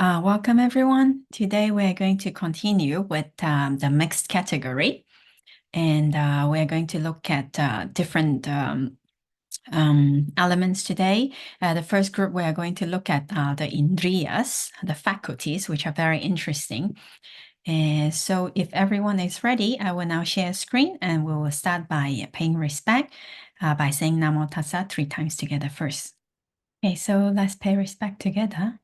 Welcome everyone. Today we're going to continue with the mixed category, and we're going to look at different elements today. The first group, we are going to look at the Indriyas, the faculties, which are very interesting. So if everyone is ready, I will now share screen, and we will start by paying respect by saying Namo Tassa 3 times together first. Okay, so let's pay respect together.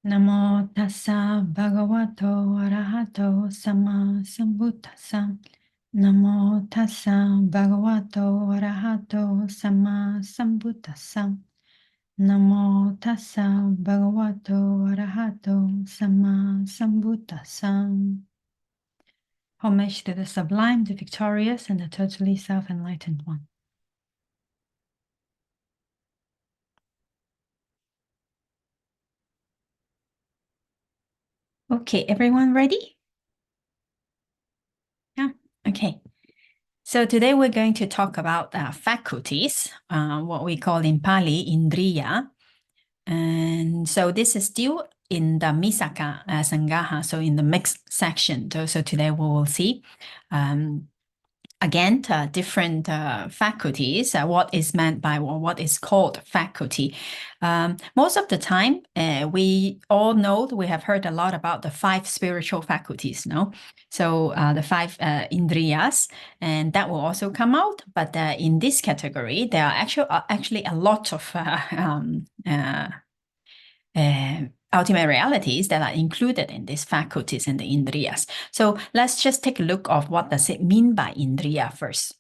Namo tassa bhagavato arahato sama sambuddhassa. Namo tassa bhagavato arahato sama sambuddhassa. Namo tassa bhagavato arahato sama sambuddhassa. Homage to the sublime, the victorious, and the totally self-enlightened one. Okay, everyone ready? Yeah, okay. So today we're going to talk about faculties, what we call in Pali, Indriya. And so this is still in the Misaka Sangaha, so in the mixed section. So today we will see again, different faculties, what is meant by what is called faculty. Most of the time, we all know, we have heard a lot about the 5 spiritual faculties, no? So the 5 Indriyas, and that will also come out. But in this category, there are actually a lot of ultimate realities that are included in these faculties and the Indriyas. So let's just take a look of what does it mean by Indriya first.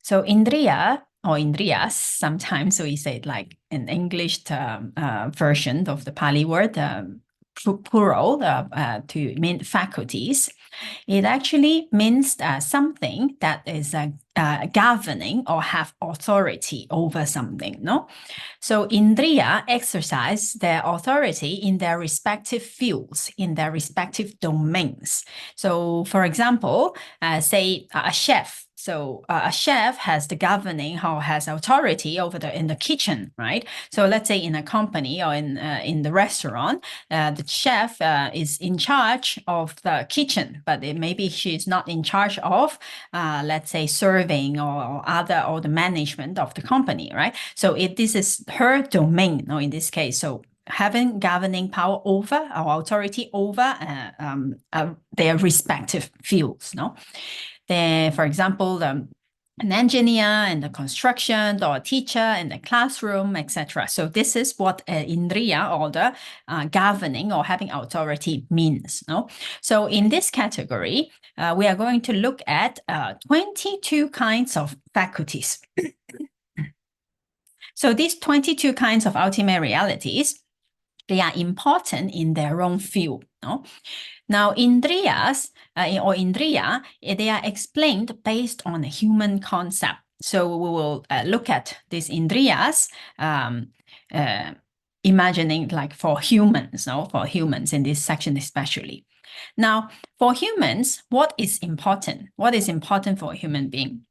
So Indriya or Indriyas, sometimes we say it like an English version of the Pali word, plural, to mean faculties. It actually means something that is governing or have authority over something, no? So Indriya exercise their authority in their respective fields, in their respective domains. So for example, say a chef. So a chef has the governing or has authority over in the kitchen, right? So let's say in a company or in the restaurant, the chef is in charge of the kitchen, but maybe she's not in charge of, let's say, serving or the management of the company, right? So this is her domain, no, in this case. So having governing power over or authority over their respective fields, no? Then, for example, an engineer in the construction, or a teacher in the classroom, etc. So this is what Indriya, or the governing or having authority, means. No? So in this category, we are going to look at 22 kinds of faculties. So these 22 kinds of ultimate realities, they are important in their own field. No? Now, Indriyas or Indriya, they are explained based on a human concept. So we will look at these Indriyas, imagining like for humans, no? For humans in this section especially. Now, for humans, what is important? What is important for a human being?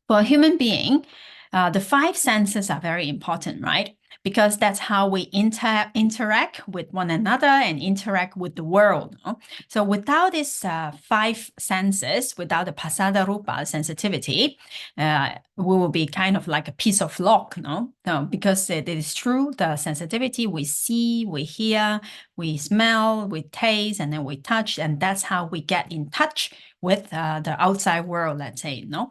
For a human being, the 5 senses are very important, right? Because that's how we interact with one another and interact with the world. No? So without these 5 senses, without the pasada rupa sensitivity, we will be kind of like a piece of lock, no? Because it is true, the sensitivity, we see, we hear, we smell, we taste, and then we touch, and that's how we get in touch with the outside world, let's say, no?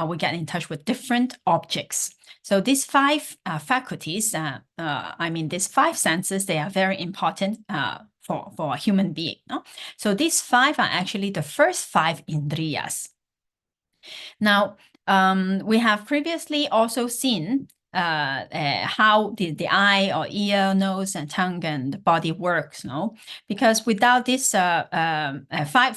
We get in touch with different objects. So these 5 faculties, these 5 senses, they are very important for a human being. No? So these 5 are actually the first 5 Indriyas. Now, we have previously also seen how the eye or ear, nose, and tongue and the body works, no? Because without these 5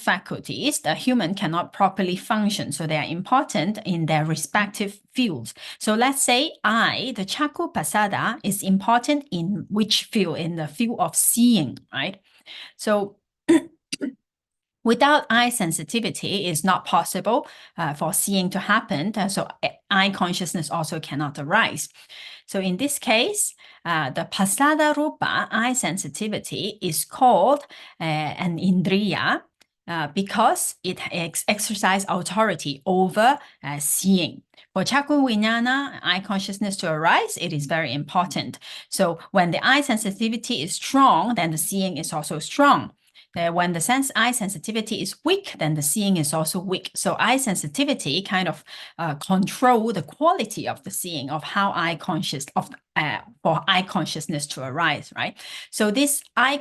faculties, the human cannot properly function. So they are important in their respective fields. So let's say eye, the Chakku Pasada, is important in which field? In the field of seeing, right? So Without eye sensitivity, it's not possible for seeing to happen. So eye consciousness also cannot arise. So in this case, the pasada rupa, eye sensitivity, is called an indriya because it exercises authority over seeing. For Chakun Vijnana, eye consciousness to arise, it is very important. So when the eye sensitivity is strong, then the seeing is also strong. When the eye sensitivity is weak, then the seeing is also weak. So eye sensitivity kind of control the quality of the seeing, of how for eye consciousness to arise, right? So this eye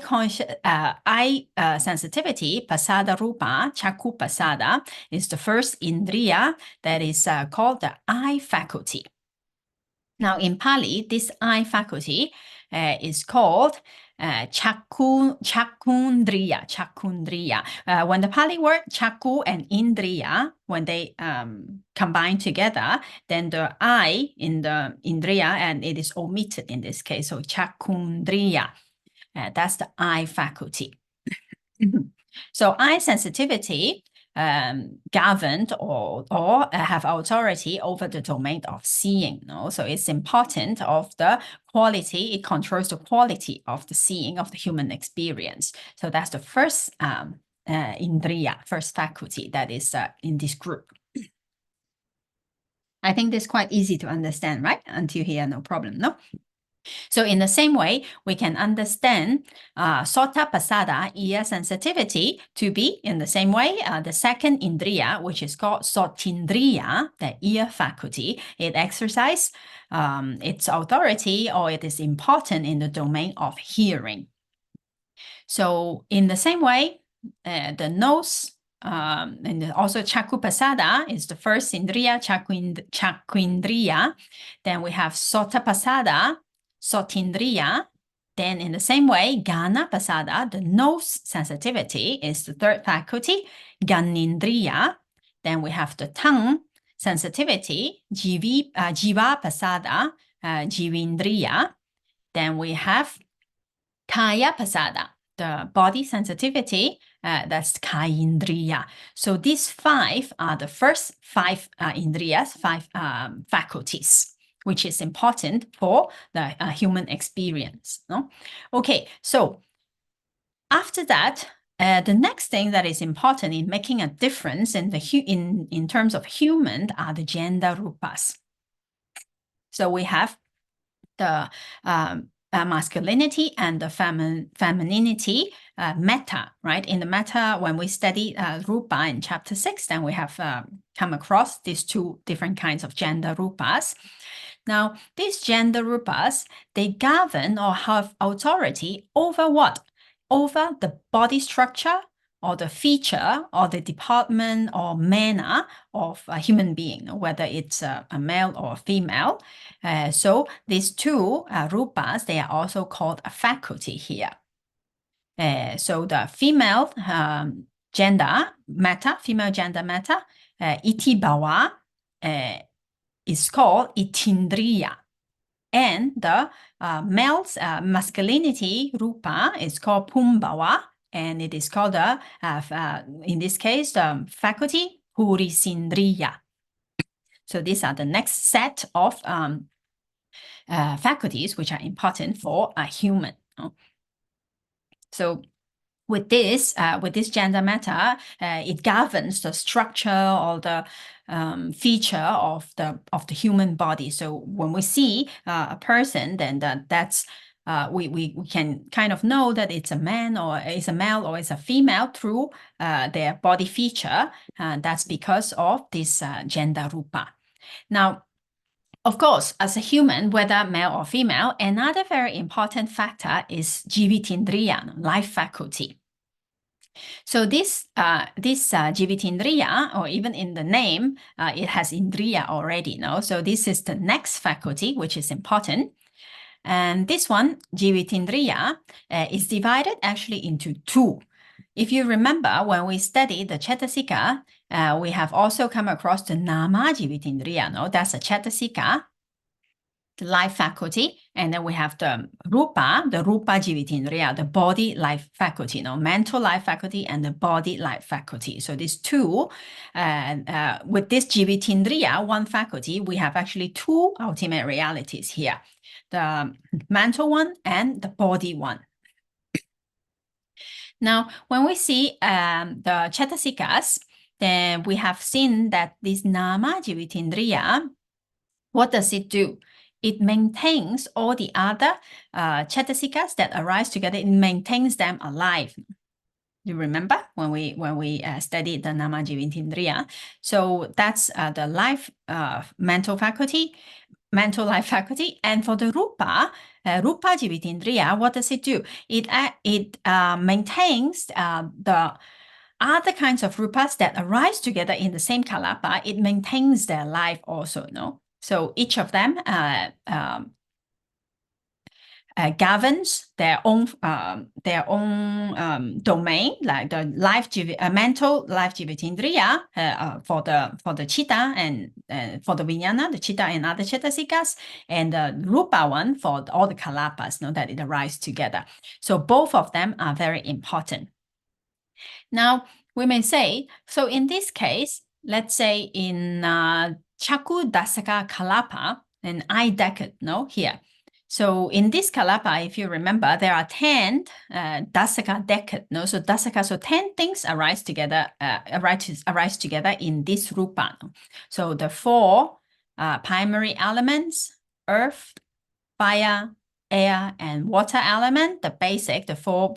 sensitivity, pasada rupa, chaku pasada, is the first indriya that is called the eye faculty. Now in Pali, this eye faculty is called chakundriya. When the Pali word chaku and indriya, when they combine together, then the I in the indriya, and it is omitted in this case, so chakundriya. That's the eye faculty. So eye sensitivity governed or have authority over the domain of seeing. So it's important of the quality, it controls the quality of the seeing of the human experience. So that's the first indriya, first faculty that is in this group. I think this is quite easy to understand, right? Until here, no problem, no? So in the same way, we can understand sota pasada, ear sensitivity, to be in the same way, the second indriya, which is called sotindriya, the ear faculty. It exercises its authority, or it is important in the domain of hearing. So in the same way, the nose, and also chaku pasada is the first indriya, chakuindriya. Then we have sota pasada, sotindriya. Then in the same way, gana pasada, the nose sensitivity, is the third faculty, ganindriya. Then we have the tongue sensitivity, jiva pasada, jivindriya. Then we have kaya pasada, the body sensitivity, that's kayindriya. So these five are the first five indriyas, five faculties, which is important for the human experience. No? Okay, so after that, the next thing that is important in making a difference in in terms of human are the gender rupas. So we have the masculinity and the femininity metta, right? In the metta, when we study rupa in chapter 6, then we have come across these two different kinds of gender rupas. Now, these gender rupas, they govern or have authority over what? Over the body structure, or the feature, or the department or manner of a human being, whether it's a male or a female. So these two rupas, they are also called a faculty here. So the female gender matter, iti bhava, is called itindriya. And the male's masculinity rupa is called pumbhava, and it is called in this case, the faculty purisindriya. So these are the next set of faculties which are important for a human. So with this gender matter, it governs the structure or the feature of the human body. So when we see a person, then that's we can kind of know that it's a man or it's a male or it's a female through their body feature. That's because of this gender rupa. Now, of course, as a human, whether male or female, another very important factor is jivitindriya, life faculty. So this jivitindriya, or even in the name, it has indriya already. No? So this is the next faculty, which is important. And this one, jivitindriya, is divided actually into two. If you remember, when we studied the Cetasika, we have also come across the nama jivitindriya. No? That's a Cetasika. the life faculty, and then we have the rupa jivitindriya, the body life faculty, mental life faculty and the body life faculty. So these two, with this jivitindriya, one faculty, we have actually two ultimate realities here, the mental one and the body one. Now, when we see the Cetasikas, then we have seen that this nama jivitindriya, what does it do? It maintains all the other Cetasikas that arise together. It maintains them alive. You remember when we studied the nama jivitindriya? So that's the life mental life faculty. And for the rupa jivitindriya, what does it do? It maintains the other kinds of rupas that arise together in the same kalapa. It maintains their life also, So each of them governs their own domain, like the mental life jivitindriya for the chitta and for the vijnana, the chitta and other cetasikas, and the rupa one for all the kalapas, that it arises together. So both of them are very important. Now we may say, so in this case, let's say in Chakku Dasaka Kalapa, and I decade, here. So in this kalapa, if you remember, there are 10 dasaka decade, So dasaka, so 10 things arise together in this rupa. So the 4 primary elements, earth, fire, air, and water element, the 4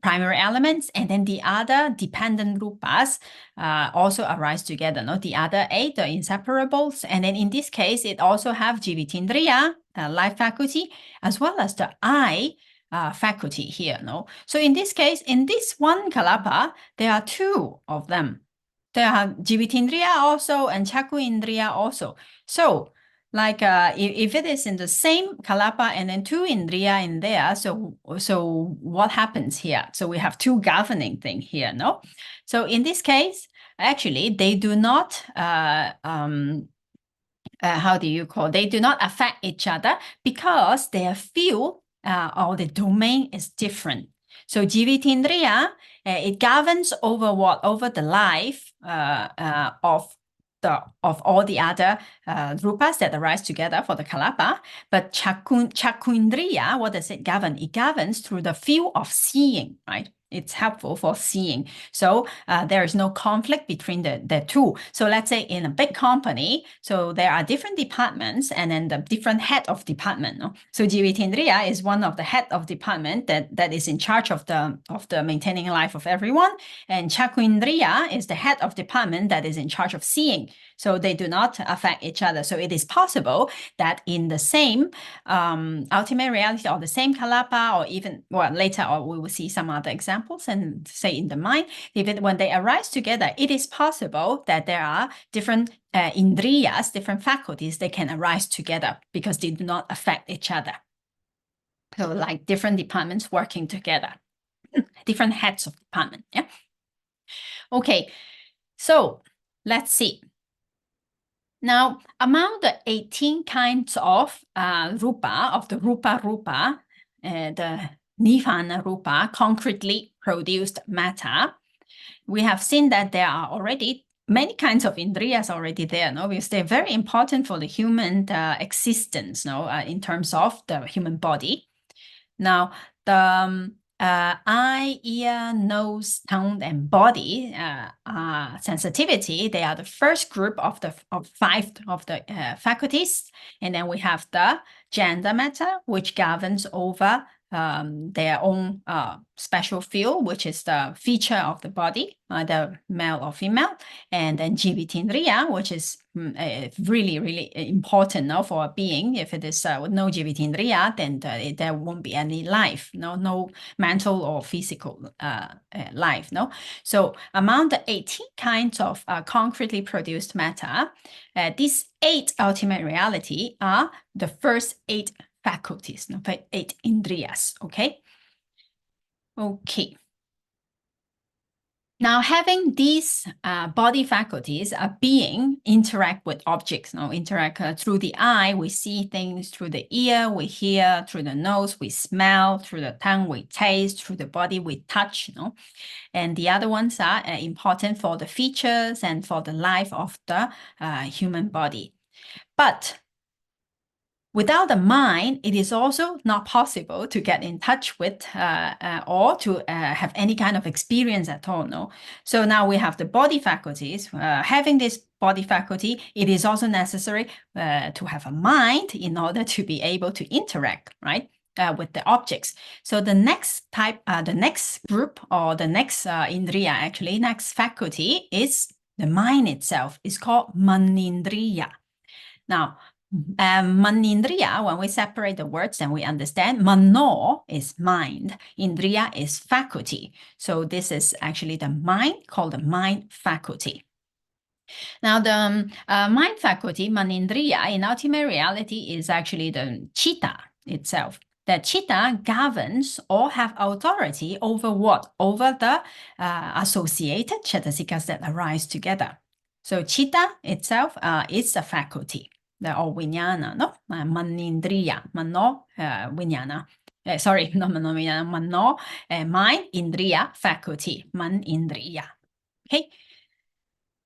primary elements, and then the other dependent rupas also arise together. The other 8, the inseparables, and then in this case, it also have jivitindriya, life faculty, as well as the I faculty here. So in this case, in this one kalapa, there are 2 of them. There are jivitindriya also and chakku indriya also. So like if it is in the same kalapa and then 2 indriya in there, so what happens here? So we have 2 governing thing here, So in this case, actually, they do not they do not affect each other because their field or the domain is different. So jivitindriya, it governs over what? Over the life of all the other rupas that arise together for the kalapa. But chakundriya, what does it govern? It governs through the field of seeing, right? It's helpful for seeing. So there is no conflict between the 2. So let's say in a big company, so there are different departments and then the different head of department. So jivitindriya is one of the head of department that is in charge of the maintaining life of everyone. And chakundriya is the head of department that is in charge of seeing. So they do not affect each other. So it is possible that in the same ultimate reality or the same kalapa, or even later, or we will see some other examples and say in the mind, when they arise together, it is possible that there are different indriyas, different faculties, they can arise together because they do not affect each other. So like different departments working together, different heads of department. Yeah. Okay. So let's see. Now, among the 18 kinds of rupa, of the rupa, the nirvana rupa, concretely produced matter, we have seen that there are already many kinds of indriyas already there, because they're very important for the human existence, in terms of the human body. Now, the eye, ear, nose, tongue, and body sensitivity, they are the first group of 5 of the faculties. And then we have the gender matter, which governs over their own special field, which is the feature of the body, either male or female. And then jivitindriya, which is really, really important for a being. If it is with no jivitindriya, then there won't be any life, no mental or physical life. So among the 18 kinds of concretely produced matter, these 8 ultimate reality are the first 8 faculties, 8 indriyas, okay? Okay. Now, having these body faculties, a being interact with objects, interact through the eye, we see things; through the ear, we hear; through the nose, we smell; through the tongue, we taste; through the body, we touch. And the other ones are important for the features and for the life of the human body. But without the mind, it is also not possible to get in touch with or to have any kind of experience at all. No. So now we have the body faculties. Having this body faculty, it is also necessary to have a mind in order to be able to interact, right, with the objects. So the next type, the next group, or the next indriya, actually, next faculty is the mind itself. It's called manindriya. Now, manindriya, when we separate the words, then we understand mano is mind, indriya is faculty. So this is actually the mind, called the mind faculty. Now, the mind faculty, manindriya, in ultimate reality is actually the chitta itself. The chitta governs or have authority over what? Over the associated cetasikas that arise together. So chitta itself is a faculty. Or vijnana, no? Manindriya, mano, vijnana. Sorry, no mano, vijnana, mano, mind, indriya, faculty, manindriya. Okay.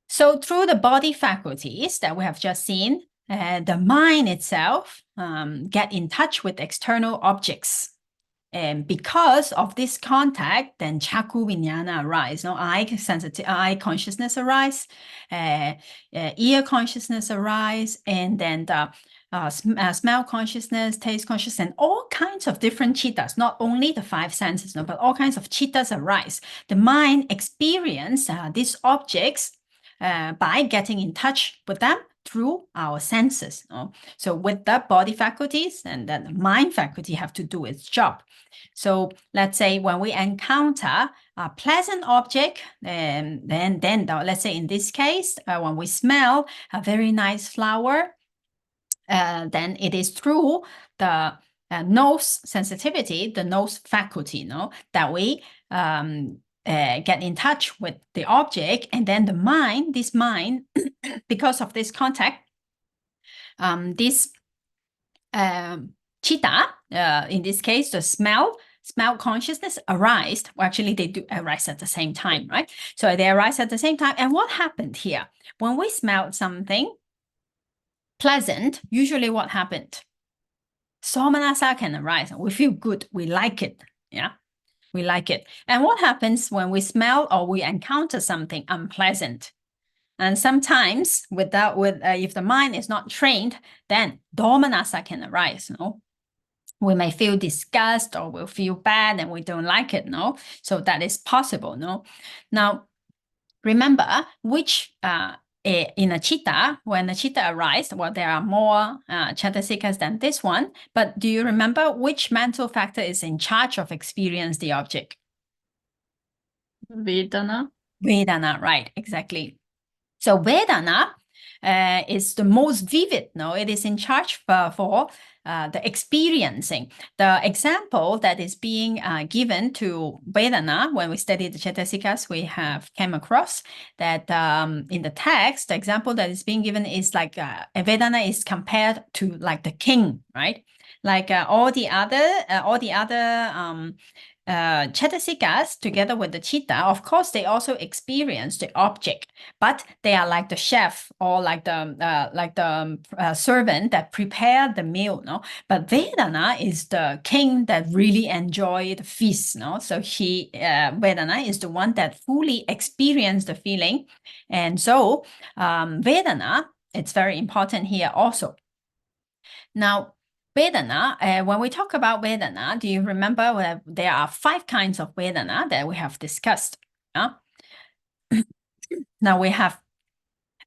So through the body faculties that we have just seen, the mind itself get in touch with external objects. And because of this contact, then chaku vijnana arise. Eye consciousness arise, ear consciousness arise, and then the smell consciousness, taste consciousness, and all kinds of different chittas, not only the five senses, but all kinds of chittas arise. The mind experience these objects by getting in touch with them through our senses. So with the body faculties, and then the mind faculty have to do its job. So let's say when we encounter a pleasant object, then let's say in this case, when we smell a very nice flower, then it is through the nose sensitivity, the nose faculty, that we get in touch with the object, and then the mind, this mind, because of this contact, this chitta, in this case, the smell consciousness arise. Well, actually, they do arise at the same time, right? So they arise at the same time. And what happened here? When we smelled something pleasant, usually what happened? Somanasa can arise. We feel good. We like it. Yeah, we like it. And what happens when we smell or we encounter something unpleasant? And sometimes, if the mind is not trained, then domanasa can arise. We may feel disgust, or we'll feel bad, and we don't like it. So that is possible. Now, remember which in a chitta, when the chitta arises, well, there are more cetasikas than this one. But do you remember which mental factor is in charge of experience the object? Vedana. Vedana, right? Exactly. So Vedana is the most vivid. It is in charge for the experiencing. The example that is being given to Vedana, when we study the Cetasikas, we have came across that in the text, the example that is being given is like Vedana is compared to like the king, right? Like all the other cetasikas together with the chitta, of course, they also experience the object, but they are like the chef or like the servant that prepare the meal. But Vedana is the king that really enjoy the feast. So Vedana is the one that fully experience the feeling, and so Vedana, it's very important here also. Now, Vedana, when we talk about Vedana, do you remember there are 5 kinds of Vedana that we have discussed? Now we have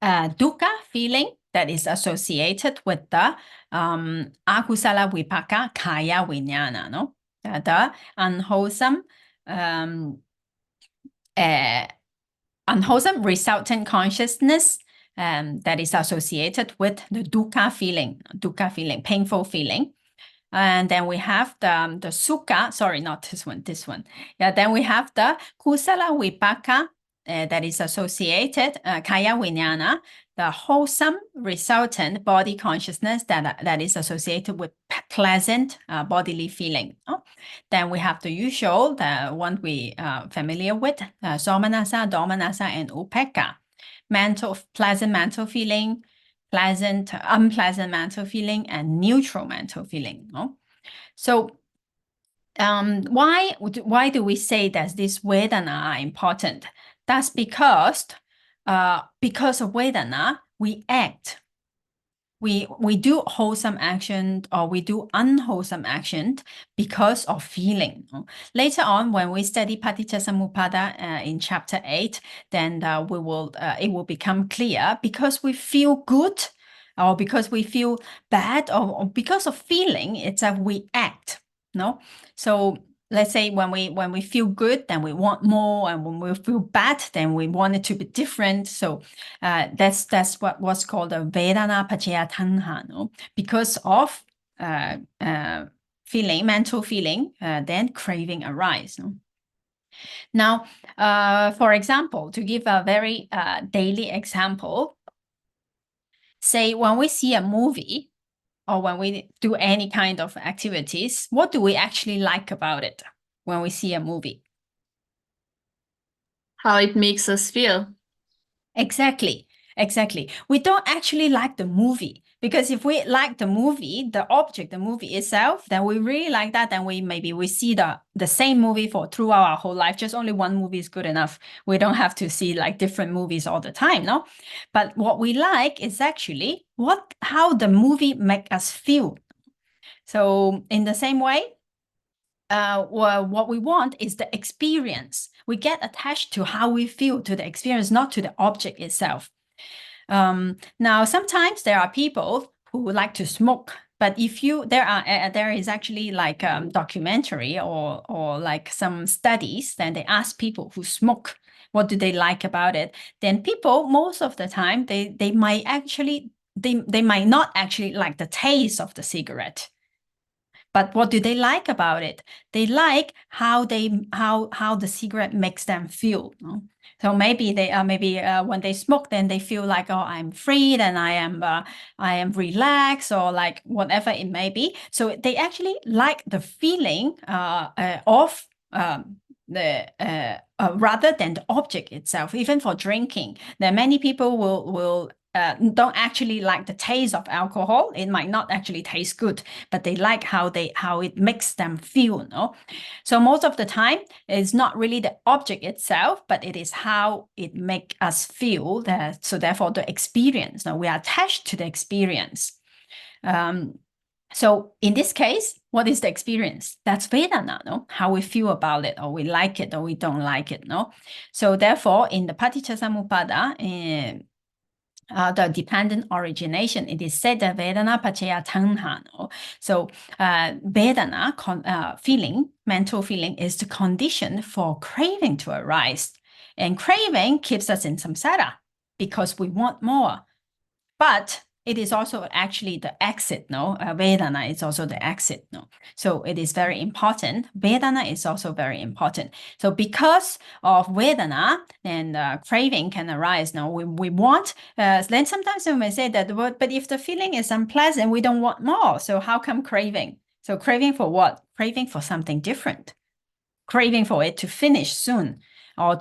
dukkha feeling that is associated with the akusala vipaka kaya vijnana, the unwholesome resultant consciousness that is associated with the dukkha feeling, painful feeling. And then we have the sukha, sorry, not this one. Yeah, then we have the kusala vipaka that is associated, kaya vijnana, the wholesome resultant body consciousness that is associated with pleasant bodily feeling. Then we have the usual, the one we are familiar with, somanasa, domanasa, and upekkha. Pleasant mental feeling, unpleasant mental feeling, and neutral mental feeling. So why do we say that this Vedana are important? That's because of Vedana, we act. We do wholesome action or we do unwholesome action because of feeling. Later on, when we study Paticcasamuppada in chapter 8, then it will become clear, because we feel good or because we feel bad or because of feeling, it's that we act. So let's say when we feel good, then we want more, and when we feel bad, then we want it to be different. So that's what's called a Vedana Paccaya Tanha. Because of mental feeling, then craving arise. Now, for example, to give a very daily example, say when we see a movie, or when we do any kind of activities, what do we actually like about it when we see a movie? How it makes us feel. Exactly. We don't actually like the movie, because if we like the movie, the movie itself, then we really like that, then we see the same movie throughout our whole life. Just only one movie is good enough. We don't have to see like different movies all the time, no? But what we like is actually how the movie make us feel. So in the same way, what we want is the experience. We get attached to how we feel, to the experience, not to the object itself. Now, sometimes there are people who like to smoke, but if there is actually like documentary or like some studies, then they ask people who smoke, what do they like about it? Then people, most of the time, they might not actually like the taste of the cigarette. But what do they like about it? They like how the cigarette makes them feel. So maybe when they smoke, then they feel like, oh, I'm free, then I am relaxed, or like whatever it may be. So they actually like the feeling of rather than the object itself. Even for drinking, there are many people will don't actually like the taste of alcohol. It might not actually taste good, but they like how it makes them feel. So most of the time, it's not really the object itself, but it is how it makes us feel. So therefore, the experience. We are attached to the experience. So in this case, what is the experience? That's Vedana, how we feel about it, or we like it, or we don't like it. So therefore, in the Paticcasamuppada, the dependent origination, it is said that Vedana Paccaya Tanha. So Vedana, mental feeling, is the condition for craving to arise. And craving keeps us in samsara because we want more. But it is also actually the exit, Vedana is also the exit, So it is very important. Vedana is also very important. So because of Vedana, then craving can arise. We want, then sometimes we may say that, but if the feeling is unpleasant, we don't want more. So how come craving? So craving for what? Craving for something different. Craving for it to finish soon. Or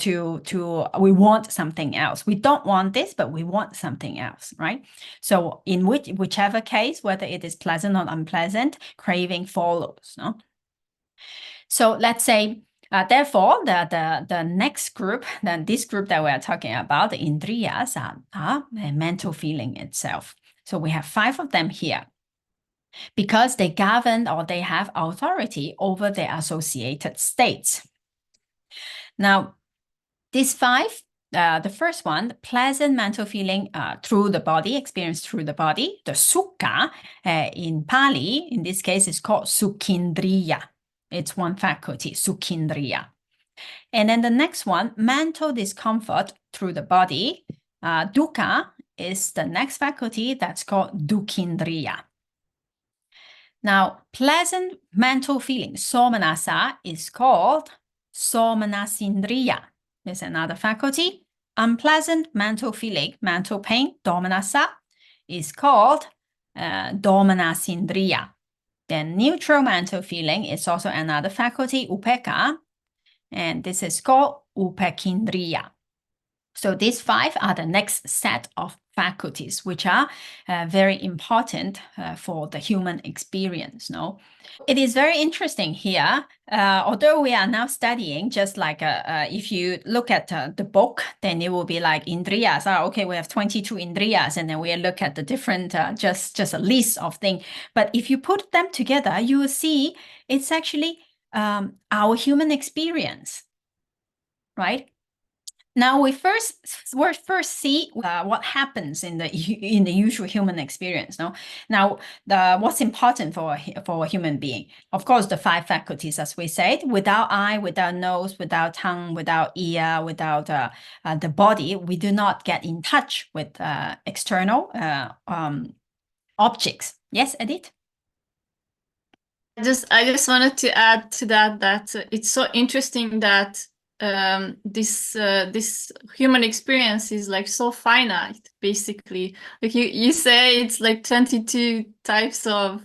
we want something else. We don't want this, but we want something else, right? So in whichever case, whether it is pleasant or unpleasant, craving follows. So let's say, therefore, the next group, then this group that we are talking about, the Indriyas, are the mental feeling itself. So we have 5 of them here, because they govern or they have authority over their associated states. Now, these 5, the first one, pleasant mental feeling through the body, experienced through the body, the sukha, in Pali, in this case, is called sukhindriya. It's one faculty, sukhindriya. And then the next one, mental discomfort through the body, dukkha, is the next faculty that's called dukkhindriya. Now, pleasant mental feeling, somanasa, is called somanasindriya. There's another faculty. Unpleasant mental feeling, mental pain, domanassa, is called domanasindriya. Then neutral mental feeling is also another faculty, upekkha, and this is called upekkindriya. So these 5 are the next set of faculties, which are very important for the human experience. No, it is very interesting here. Although we are now studying, just like if you look at the book, then it will be like Indriyas. Okay, we have 22 Indriyas, and then we look at the different, just a list of things. But if you put them together, you will see it's actually our human experience, right? Now we first see what happens in the usual human experience. No, now what's important for a human being? Of course, the 5 faculties, as we said. Without eye, without nose, without tongue, without ear, without the body, we do not get in touch with external objects. Yes, Edith? I just wanted to add to that it's so interesting that this human experience is like so finite, basically. Like you say it's like 22 types of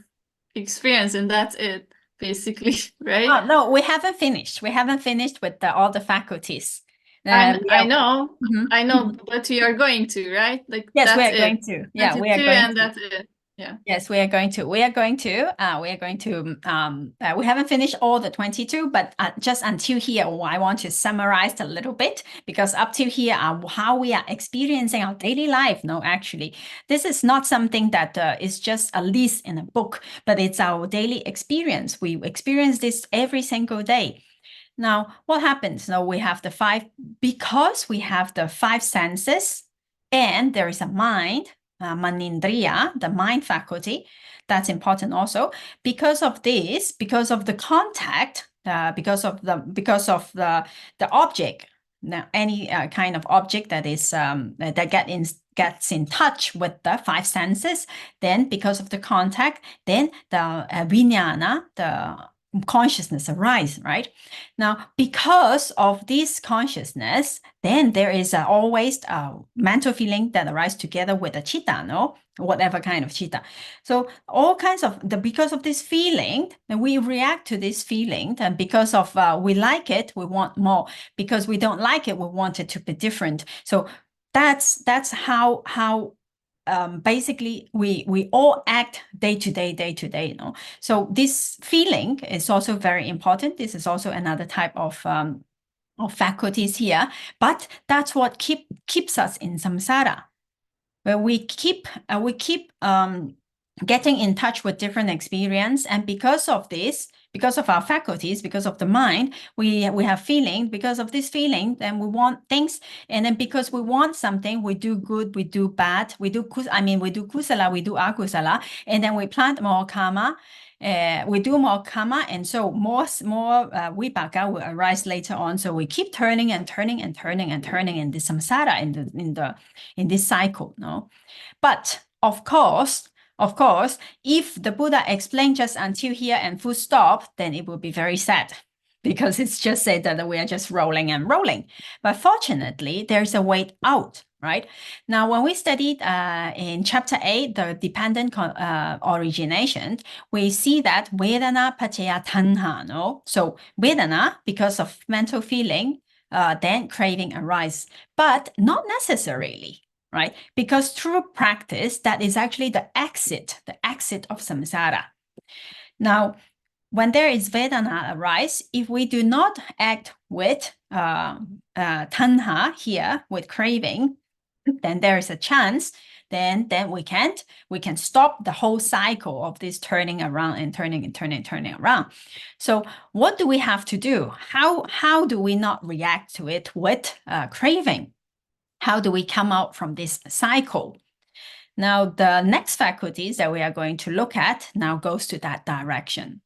experience, and that's it, basically, right? Oh, no, we haven't finished. We haven't finished with all the faculties. I know, I know, but we are going to, right? Like yes, we are it. going to. Yeah, we are 22 going and to. that's it. Yeah. Yes, we are going to. We haven't finished all the 22, but just until here, I want to summarize a little bit, because up to here how we are experiencing our daily life. No, actually, this is not something that is just a list in a book, but it's our daily experience. We experience this every single day. Now, what happens? Now we have because we have the 5 senses, and there is a mind, manindriya, the mind faculty. That's important also. Because of this, because of the contact, because of the object, now any kind of object that is that gets in touch with the 5 senses, then because of the contact, then the vijnana, the consciousness arise, right? Now, because of this consciousness, then there is always a mental feeling that arises together with a chitta, no? Whatever kind of chitta. So all kinds of because of this feeling, and we react to this feeling, and because of we like it, we want more. Because we don't like it, we want it to be different. So that's how basically we all act day to day, you know. So this feeling is also very important. This is also another type of faculties here, but that's what keeps us in samsara, where we keep getting in touch with different experience. And because of this, because of our faculties, because of the mind, we have feeling. Because of this feeling, then we want things. And then because we want something, we do good, we do bad, we do kusala, we do akusala, and then we plant more karma. We do more karma, and so more vipaka will arise later on. So we keep turning and turning and turning and turning in this samsara, in this cycle, no? But of course, if the Buddha explained just until here and full stop, then it will be very sad, because it's just said that we are just rolling and rolling. But fortunately, there's a way out, right? Now, when we studied in chapter 8, the dependent origination, we see that Vedana paccaya tanha, no? So Vedana, because of mental feeling, then craving arise, but not necessarily, right? Because through practice, that is actually the exit of samsara. Now, when there is Vedana arise, if we do not act with tanha here, with craving, then there is a chance, then we can stop the whole cycle of this turning around and turning around. So what do we have to do? How do we not react to it with craving? How do we come out from this cycle? Now, the next faculties that we are going to look at now goes to that direction.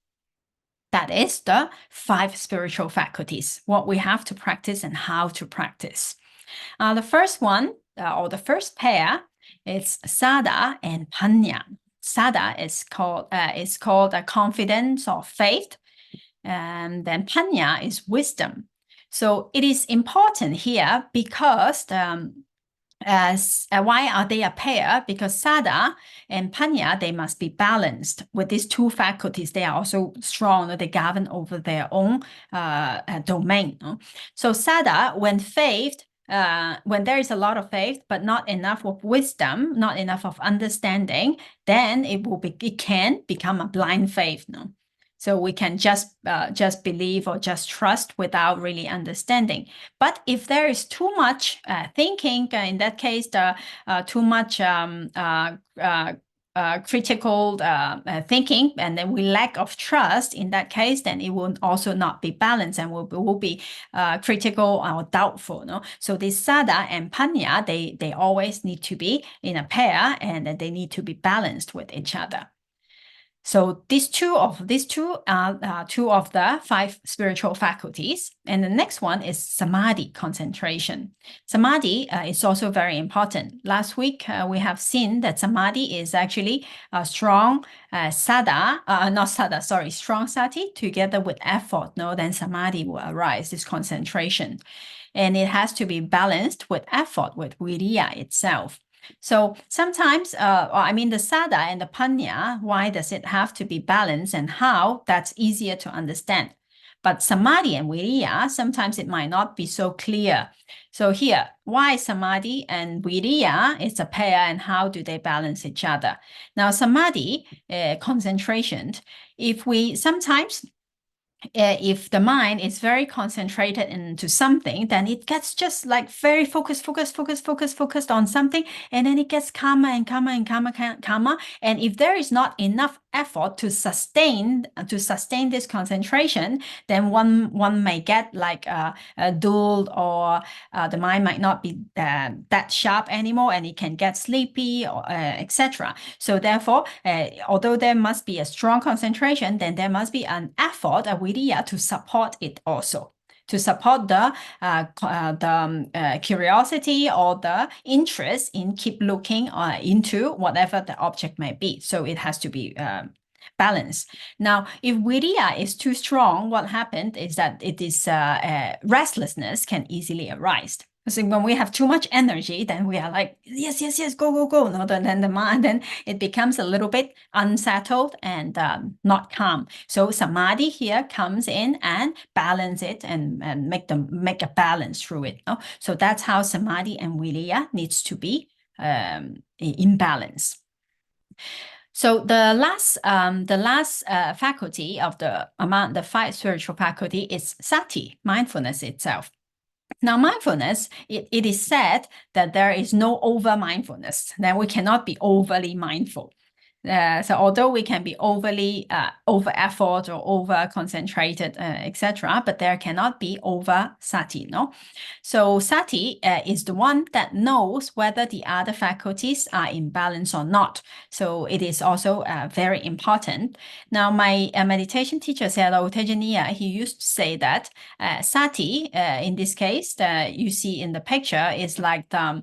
That is the 5 spiritual faculties, what we have to practice and how to practice. The first one, or the first pair, is sada and panya. Sada is called a confidence or faith, and then panya is wisdom. So it is important here because why are they a pair? Because Sada and Panya, they must be balanced with these two faculties. They are also strong, they govern over their own domain. So Sada, when faith, when there is a lot of faith, but not enough of wisdom, not enough of understanding, then it can become a blind faith. So we can just believe or just trust without really understanding. But if there is too much thinking, in that case, too much critical thinking, and then we lack of trust, in that case, then it will also not be balanced and will be critical or doubtful. So this Sada and Panya, they always need to be in a pair, and they need to be balanced with each other. So these two are two of the 5 spiritual faculties. And the next one is samadhi, concentration. Samadhi is also very important. Last week, we have seen that samadhi is actually a strong strong sati together with effort. Then samadhi will arise, this concentration. And it has to be balanced with effort, with viriya itself. So sometimes, the Sada and the Panya, why does it have to be balanced and how? That's easier to understand. But Samadhi and Viriya, sometimes it might not be so clear. So here, why Samadhi and Viriya is a pair and how do they balance each other? Now, Samadhi, concentration, if the mind is very concentrated into something, then it gets just like very focused on something, and then it gets calmer and calmer and calmer. And if there is not enough effort to sustain this concentration, then one may get like dulled, or the mind might not be that sharp anymore, and it can get sleepy, or etc. So therefore, although there must be a strong concentration, then there must be an effort, a viriya, to support it also, to support the curiosity or the interest in keep looking into whatever the object may be. So it has to be balanced. Now, if viriya is too strong, what happened is that it is restlessness can easily arise. So when we have too much energy, then we are like, yes, go. No, then the mind, then it becomes a little bit unsettled and not calm. So samadhi here comes in and balance it and make a balance through it. So that's how samadhi and viriya needs to be in balance. So the last faculty of among the 5 spiritual faculty is sati, mindfulness itself. Now, mindfulness, it is said that there is no over-mindfulness, that we cannot be overly mindful. So although we can be overly over-effort or over-concentrated, etc., but there cannot be over-sati, no? So sati is the one that knows whether the other faculties are in balance or not. So it is also very important. Now, my meditation teacher, Sayadaw Tejaniya, he used to say that sati, in this case, you see in the picture, is like the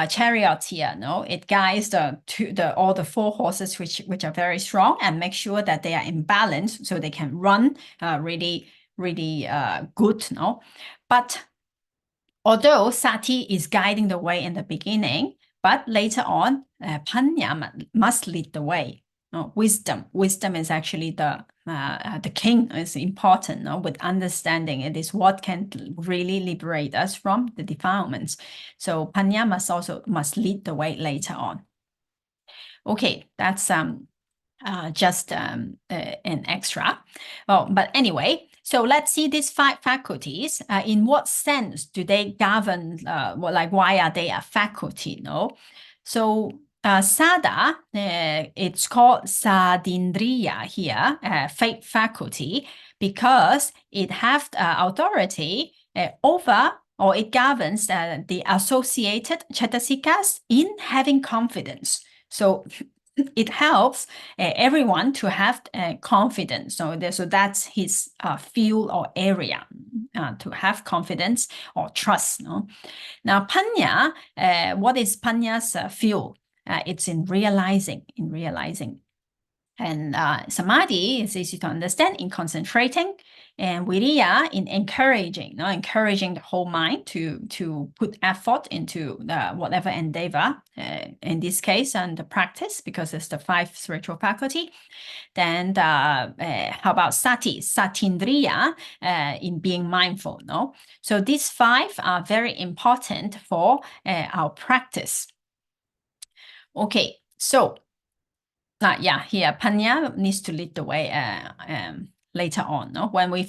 chariots here, no? It guides all the 4 horses which are very strong, and make sure that they are in balance so they can run really good, no? But although sati is guiding the way in the beginning, but later on, panya must lead the way. Wisdom is actually the king, is important. With understanding, it is what can really liberate us from the defilements. So panya must lead the way later on. Okay, that's just an extra. Well, but anyway, so let's see these 5 faculties. In what sense do they govern? Why are they a faculty? So Sada, it's called Sadindriya here, faith faculty, because it has authority over, or it governs the associated cetasikas in having confidence. So it helps everyone to have confidence. So that's his field or area, to have confidence or trust. Now, panya, what is panya's field? It's in realizing. And samadhi is easy to understand in concentrating, and viriya in encouraging, encouraging the whole mind to put effort into whatever endeavor, in this case, and the practice, because it's the 5 spiritual faculty. Then how about sati, satindriya, in being mindful, no? So these 5 are very important for our practice. Okay, so here Panya needs to lead the way later on. No? When we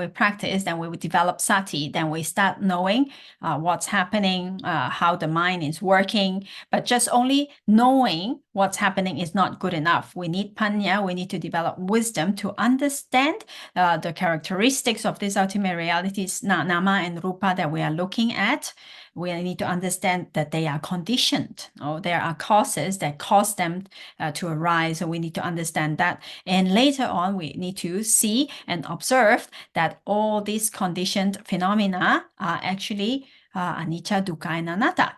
practice, then we will develop sati, then we start knowing what's happening, how the mind is working. But just only knowing what's happening is not good enough. We need Panya, we need to develop wisdom to understand the characteristics of these ultimate realities, nama and rupa, that we are looking at. We need to understand that they are conditioned. There are causes that cause them to arise. So we need to understand that. And later on, we need to see and observe that all these conditioned phenomena are actually anicca, dukkha, and anatta,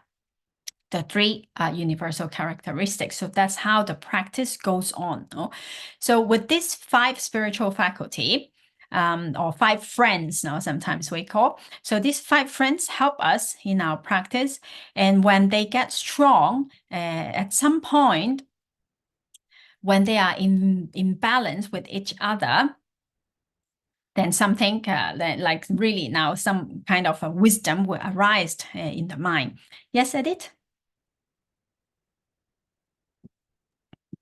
the 3 universal characteristics. So that's how the practice goes on. So with this 5 spiritual faculty, or 5 friends, sometimes we call. So these 5 friends help us in our practice. And when they get strong, at some point, when they are in balance with each other, then something like really now some kind of a wisdom will arise in the mind. Yes, Edith?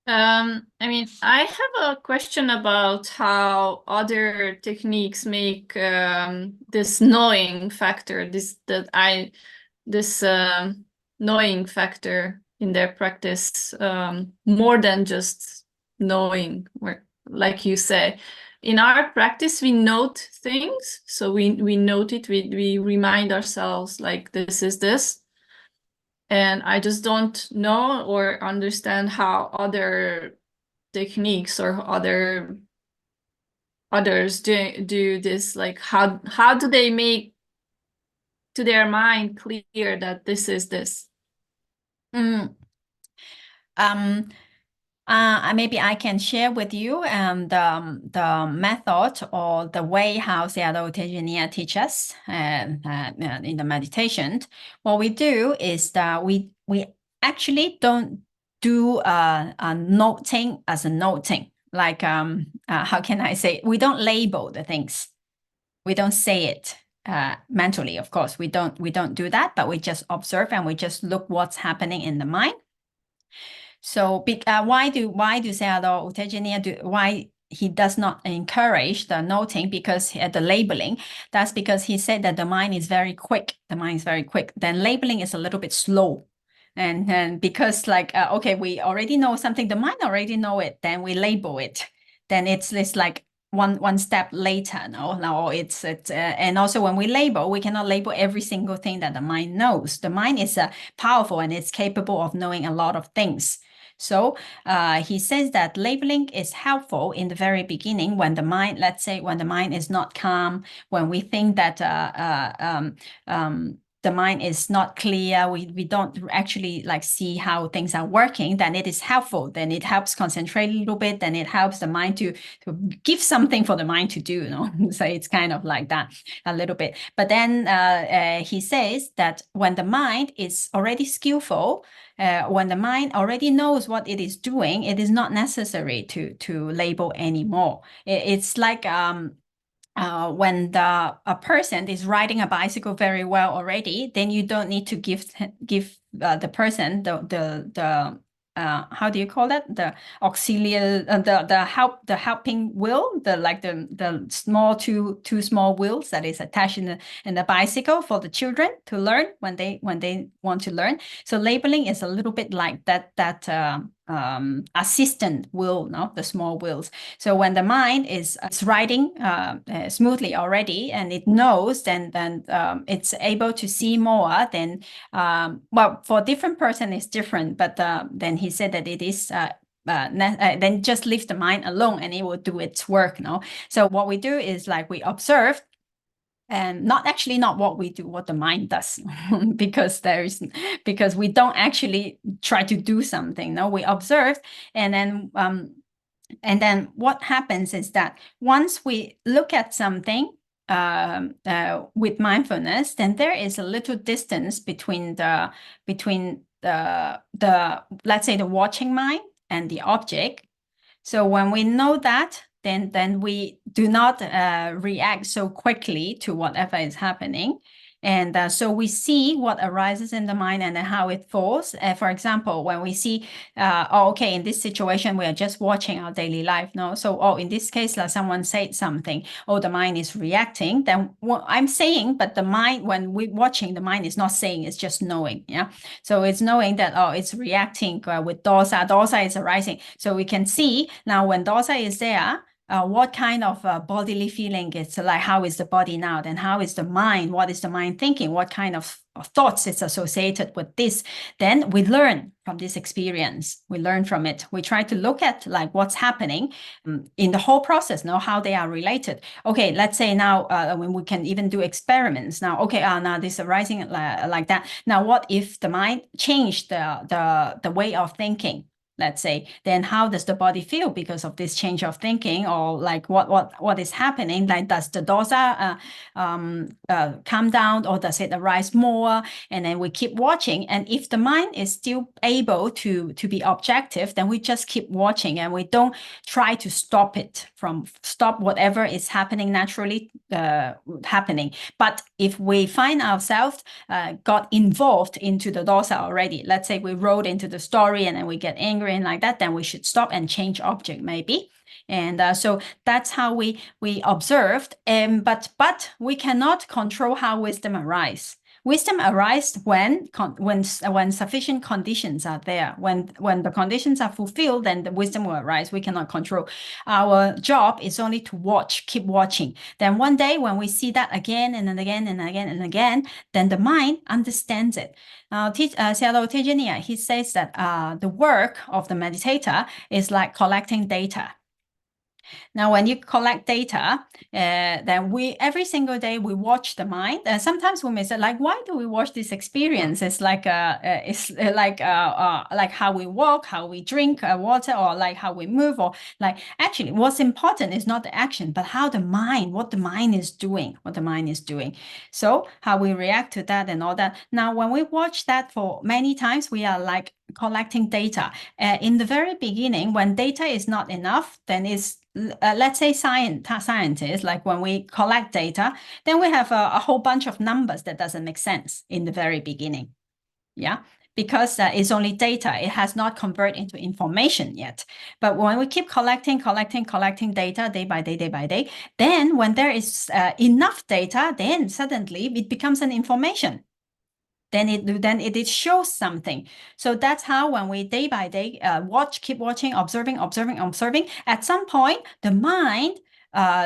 I mean, I have a question about how other techniques make this knowing factor, this knowing factor in their practice, more than just knowing. Like you say, in our practice, we note things, so we note it, we remind ourselves like this is this. And I just don't know or understand how other techniques or others do this. Like how do they make to their mind clear that this is this? Maybe I can share with you the method or the way how Sayadaw Tejaniya teaches in the meditation. What we do is that we actually don't do a noting as a noting. Like how can I say? We don't label the things. We don't say it mentally. Of course, we don't do that. But we just observe and we just look what's happening in the mind. So why do Sayadaw Tejaniya why he does not encourage the noting, because the labeling? That's because he said that the mind is very quick. The mind is very quick. Then labeling is a little bit slow. And because like, okay, we already know something, the mind already know it, then we label it. Then it's like one step later. No, it's and also when we label, we cannot label every single thing that the mind knows. The mind is powerful and it's capable of knowing a lot of things. So he says that labeling is helpful in the very beginning when the mind, let's say, when the mind is not calm, when we think that the mind is not clear, we don't actually like see how things are working, then it is helpful. Then it helps concentrate a little bit. Then it helps the mind to give something for the mind to do. So it's kind of like that a little bit. But then he says that when the mind is already skillful, when the mind already knows what it is doing, it is not necessary to label anymore. It's like when a person is riding a bicycle very well already, then you don't need to give the person the how do you call that? The auxiliary, the helping wheel, the small two small wheels that is attached in the bicycle for the children to learn when they want to learn. So labeling is a little bit like that assistant wheel, the small wheels. So when the mind is riding smoothly already and it knows, then it's able to see more. Then well, for different person it's different, but then he said that it is then just leave the mind alone and it will do its work. So what we do is like we observe, and not what we do, what the mind does, because we don't actually try to do something. We observe, and then And then what happens is that once we look at something with mindfulness, then there is a little distance between the let's say the watching mind and the object. So when we know that, then we do not react so quickly to whatever is happening. And so we see what arises in the mind and then how it falls. For example, when we see, okay, in this situation, we are just watching our daily life. No, so in this case, like someone said something, the mind is reacting. Then what I'm saying, but the mind, when we're watching, the mind is not saying, it's just knowing. Yeah, so it's knowing that it's reacting with dosa. Dosa is arising. So we can see now when dosa is there, what kind of bodily feeling it's like, how is the body now, then how is the mind, what is the mind thinking, what kind of thoughts is associated with this. Then we learn from this experience, we learn from it, we try to look at like what's happening in the whole process, know how they are related. Okay, let's say now when we can even do experiments now. Okay, now this arising like that. Now what if the mind changed the way of thinking, let's say, then how does the body feel because of this change of thinking, or like what is happening? Like, does the dosa come down, or does it arise more? And then we keep watching. And if the mind is still able to be objective, then we just keep watching and we don't try to stop whatever is happening naturally happening. But if we find ourselves got involved into the dosa already, let's say we wrote into the story and then we get angry and like that, then we should stop and change object maybe. And so that's how we observed. But we cannot control how wisdom arises. Wisdom arises when sufficient conditions are there. When the conditions are fulfilled, then the wisdom will arise. We cannot control. Our job is only to watch, keep watching. Then one day when we see that again and again and again and again, then the mind understands it. Sayadaw Tejaniya, he says that the work of the meditator is like collecting data. Now, when you collect data, then every single day we watch the mind. Sometimes we may say, like, why do we watch this experience? It's like how we walk, how we drink water, or like how we move, or like actually what's important is not the action, but what the mind is doing, So how we react to that and all that. Now, when we watch that for many times, we are like collecting data. In the very beginning, when data is not enough, then it's let's say scientists, like when we collect data, then we have a whole bunch of numbers that doesn't make sense in the very beginning. Yeah, because it's only data. It has not converted into information yet. But when we keep collecting data day by day, then when there is enough data, then suddenly it becomes an information. Then it shows something. So that's how when we day by day keep watching, observing, at some point the mind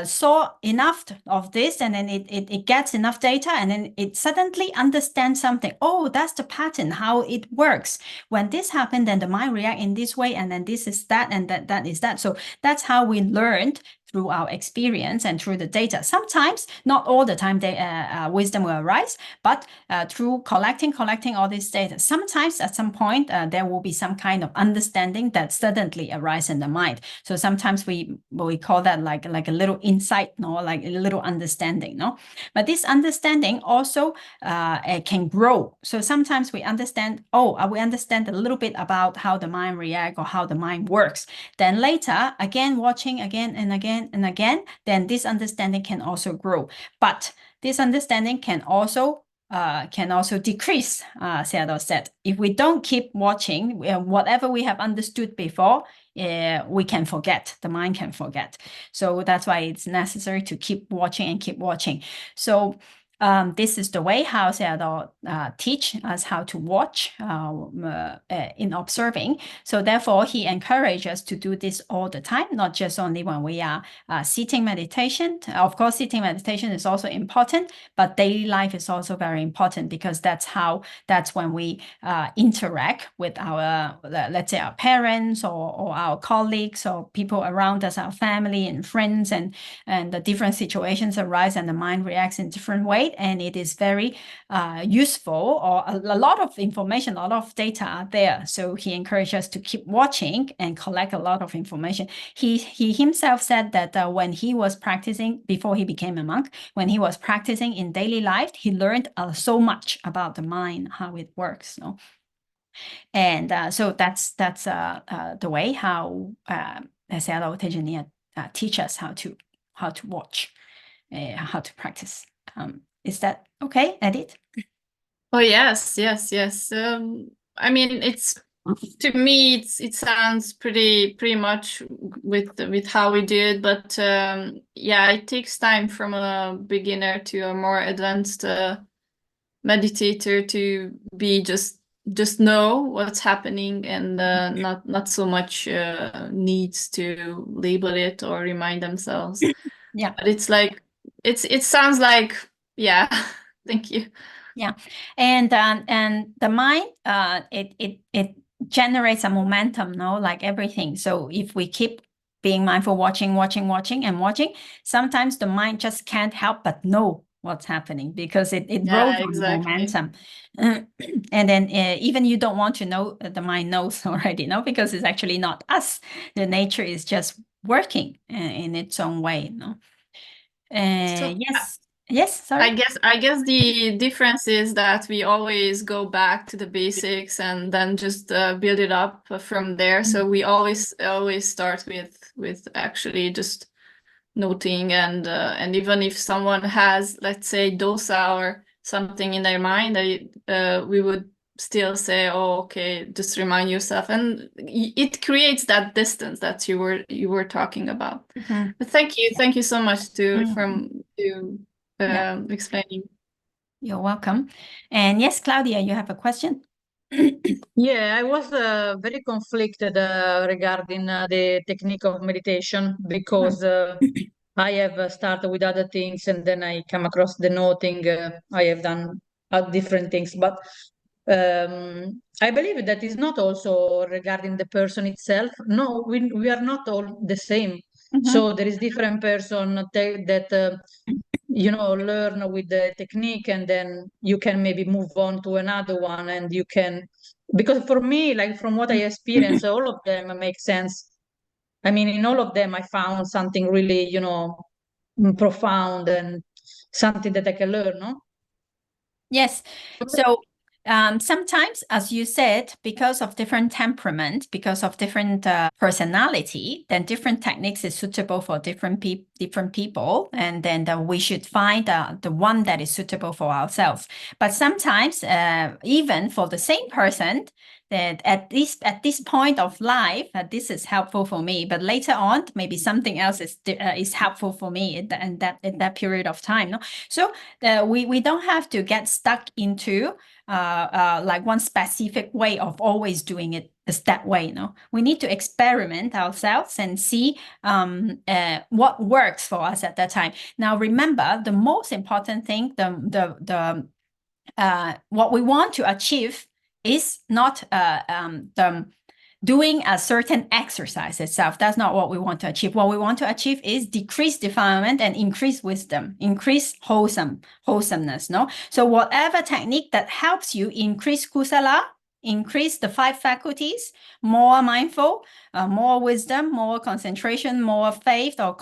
saw enough of this, and then it gets enough data, and then it suddenly understands something. Oh, that's the pattern, how it works. When this happened, then the mind react in this way, and then this is that, and that is that. So that's how we learned through our experience and through the data. Sometimes, not all the time, wisdom will arise, but through collecting all this data, sometimes at some point there will be some kind of understanding that suddenly arises in the mind. So sometimes we call that like a little insight, no, like a little understanding, no. But this understanding also can grow. So sometimes we understand, we understand a little bit about how the mind reacts or how the mind works. Then later, again, watching again and again and again, then this understanding can also grow. But this understanding can also decrease, Sayadaw said. If we don't keep watching, whatever we have understood before, we can forget, the mind can forget. So that's why it's necessary to keep watching and keep watching. So this is the way how Sayadaw teach us how to watch in observing. So therefore, he encourages us to do this all the time, not just only when we are sitting meditation. Of course, sitting meditation is also important, but daily life is also very important, because that's when we interact with our, let's say, our parents or our colleagues or people around us, our family and friends, and the different situations arise and the mind reacts in different ways. website, and it is very useful, or a lot of information, a lot of data are there. So he encouraged us to keep watching and collect a lot of information. He himself said that when he was practicing, before he became a monk, when he was practicing in daily life, he learned so much about the mind, how it works. And so that's the way how Sayadaw Tejaniya teach us how to watch, how to practice. Is that okay, Edith? Oh yes. I mean, to me, it sounds pretty much with how we do it, but yeah, it takes time from a beginner to a more advanced meditator to be just know what's happening, and not so much needs to label it or remind themselves. Yeah. But it's like it sounds like, yeah. Thank you. Yeah, and the mind, it generates a momentum, no, like everything. So if we keep being mindful, watching, sometimes the mind just can't help but know what's happening, because it grows on momentum. And then even you don't want to know, the mind knows already, no, because it's actually not us. The nature is just working in its own way, no. Yes, sorry. I guess the difference is that we always go back to the basics and then just build it up from there. So we always start with actually just noting, and even if someone has, let's say, dosa or something in their mind, we would still say, oh, okay, just remind yourself, and it creates that distance that you were talking about. But thank you so much to explaining. You're welcome. And yes, Claudia, you have a question? Yeah, I was very conflicted regarding the technique of meditation, because I have started with other things, and then I come across the noting. I have done different things, but I believe that is not also regarding the person itself. No, we are not all the same. So there is different person that learn with the technique, and then you can maybe move on to another one, and you can, because for me, like from what I experienced, all of them make sense. I mean, in all of them I found something really profound, and something that I can learn, no? Yes. So sometimes, as you said, because of different temperament, because of different personality, then different techniques is suitable for different people, and then we should find the one that is suitable for ourselves. But sometimes, even for the same person, that at this point of life, this is helpful for me, but later on, maybe something else is helpful for me in that period of time. No, so we don't have to get stuck into like one specific way of always doing it that way. No, we need to experiment ourselves and see what works for us at that time. Now, remember, the most important thing, what we want to achieve is not doing a certain exercise itself. That's not what we want to achieve. What we want to achieve is decrease defilement and increase wisdom, increase wholesomeness. No, so whatever technique that helps you increase kusala, increase the 5 faculties, more mindful, more wisdom, more concentration, more faith or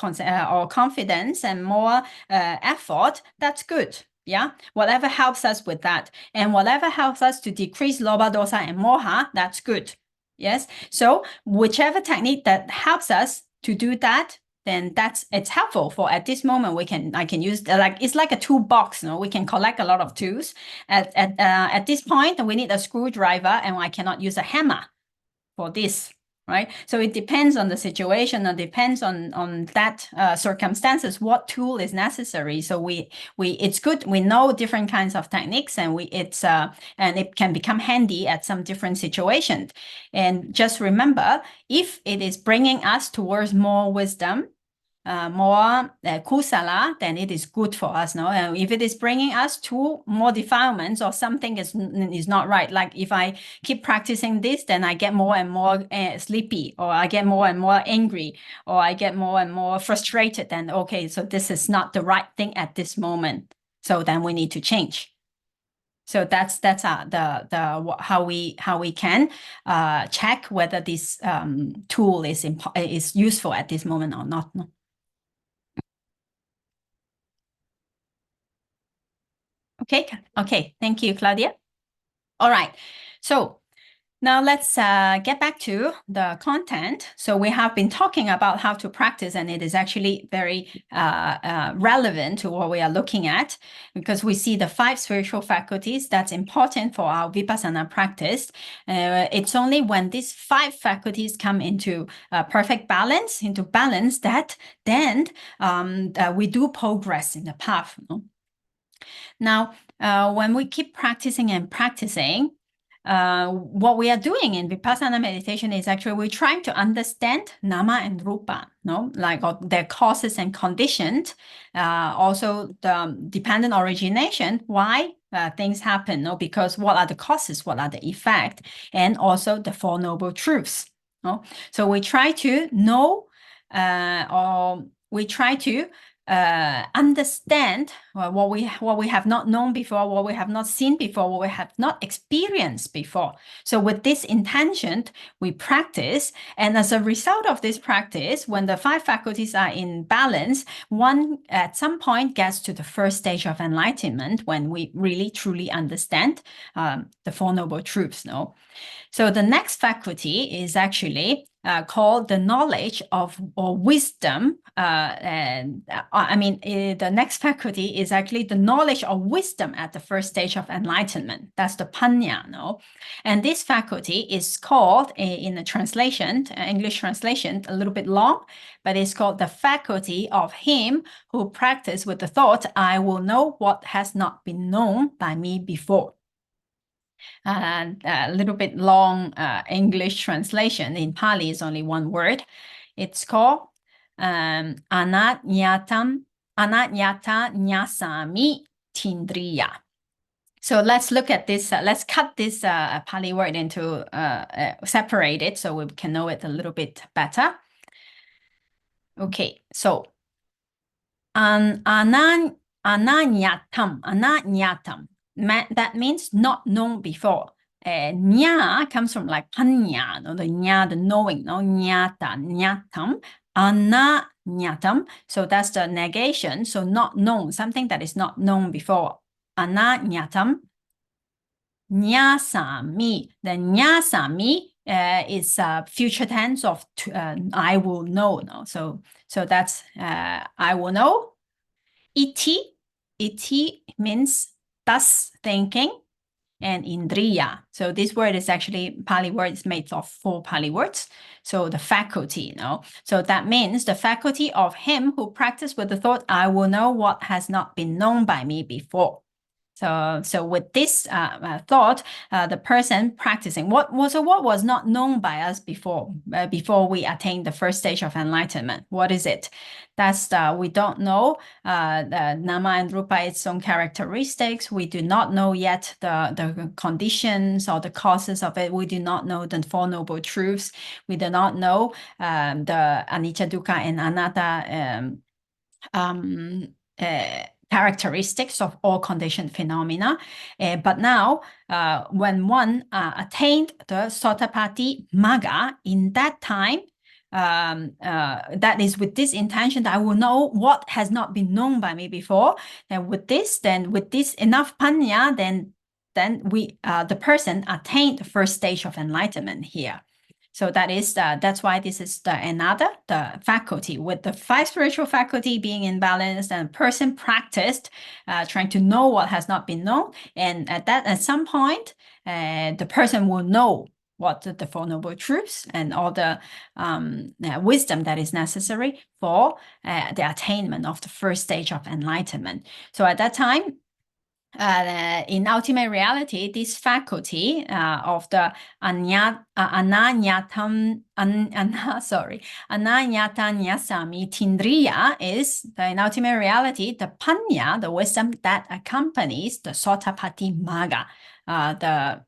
confidence, and more effort, that's good. Yeah, whatever helps us with that, and whatever helps us to decrease lobha, dosa, and moha, that's good. Yes, so whichever technique that helps us to do that, then it's helpful. For at this moment, I can use, like, it's like a toolbox. No, we can collect a lot of tools. At this point, we need a screwdriver, and I cannot use a hammer for this. Right, so it depends on the situation, and depends on that circumstances, what tool is necessary. So it's good we know different kinds of techniques, and and it can become handy at some different situations. And just remember, if it is bringing us towards more wisdom, more kusala, then it is good for us. No, and if it is bringing us to more defilements, or something is not right, like if I keep practicing this, then I get more and more sleepy, or I get more and more angry, or I get more and more frustrated, then okay, so this is not the right thing at this moment. So then we need to change. So that's how we can check whether this tool is useful at this moment or not. No? Okay, thank you, Claudia. All right, so now let's get back to the content. So we have been talking about how to practice, and it is actually very relevant to what we are looking at, because we see the 5 spiritual faculties that's important for our vipassana practice. It's only when these 5 faculties come into perfect balance, that then we do progress in the path. No? Now, when we keep practicing and practicing, what we are doing in Vipassana meditation is actually we're trying to understand Nama and Rupa, no? Like their causes and conditions, also the dependent origination, why things happen, no? Because what are the causes, what are the effects, and also the Four Noble Truths. No? So we try to know, or we try to understand what we have not known before, what we have not seen before, what we have not experienced before. So with this intention, we practice, and as a result of this practice, when the 5 faculties are in balance, one at some point gets to the first stage of enlightenment, when we really truly understand the Four Noble Truths. No? So the next faculty is actually called the knowledge of or wisdom. The next faculty is actually the knowledge of wisdom at the first stage of enlightenment. That's the panya, no? And this faculty is called, in the translation, English translation, a little bit long, but it's called the faculty of him who practiced with the thought, I will know what has not been known by me before. And a little bit long English translation. In Pali is only one word. It's called Ananyata Nyasami Tindriya. So let's look at this. Let's cut this Pali word into separate it so we can know it a little bit better. Okay, so ananyatam. That means not known before. Nya comes from like panya, no? The nya, the knowing, no? Nyata, nyatam, ananyatam. So that's the negation. So not known, something that is not known before. Ananyatam. Nyasami. The nyasami is future tense of I will know. No? So that's I will know. Iti means thus thinking, and Indriya. So this word is actually Pali word is made of 4 Pali words. So the faculty, So that means the faculty of him who practiced with the thought, I will know what has not been known by me before. So with this thought, the person practicing what was not known by us before we attained the first stage of enlightenment. What is it? That's we don't know the Nama and Rupa, its own characteristics. We do not know yet the conditions or the causes of it. We do not know the Four Noble Truths. We do not know the Anicca, Dukkha, and Anatta characteristics of all conditioned phenomena. But now, when one attained the Sotapaddi Magga, in that time, that is with this intention that I will know what has not been known by me before. And with this enough panya, then the person attained the first stage of enlightenment here. So that's why this is the faculty, with the 5 spiritual faculty being in balance, and person practiced trying to know what has not been known. And at some point, the person will know what the Four Noble Truths and all the wisdom that is necessary for the attainment of the first stage of enlightenment. So at that time, in ultimate reality, this faculty of the ananyata nyasami tindriya is in ultimate reality the panya, the wisdom that accompanies the Sotapaddi Magga, the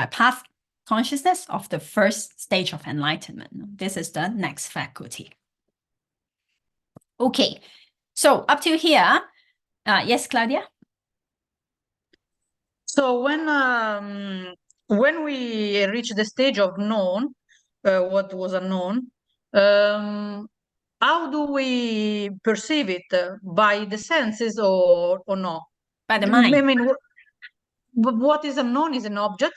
path consciousness of the first stage of enlightenment. This is the next faculty. Okay, so up to here, yes, Claudia? So when we reach the stage of known, what was unknown, how do we perceive it? By the senses or no? By the mind. I mean, what is unknown is an object.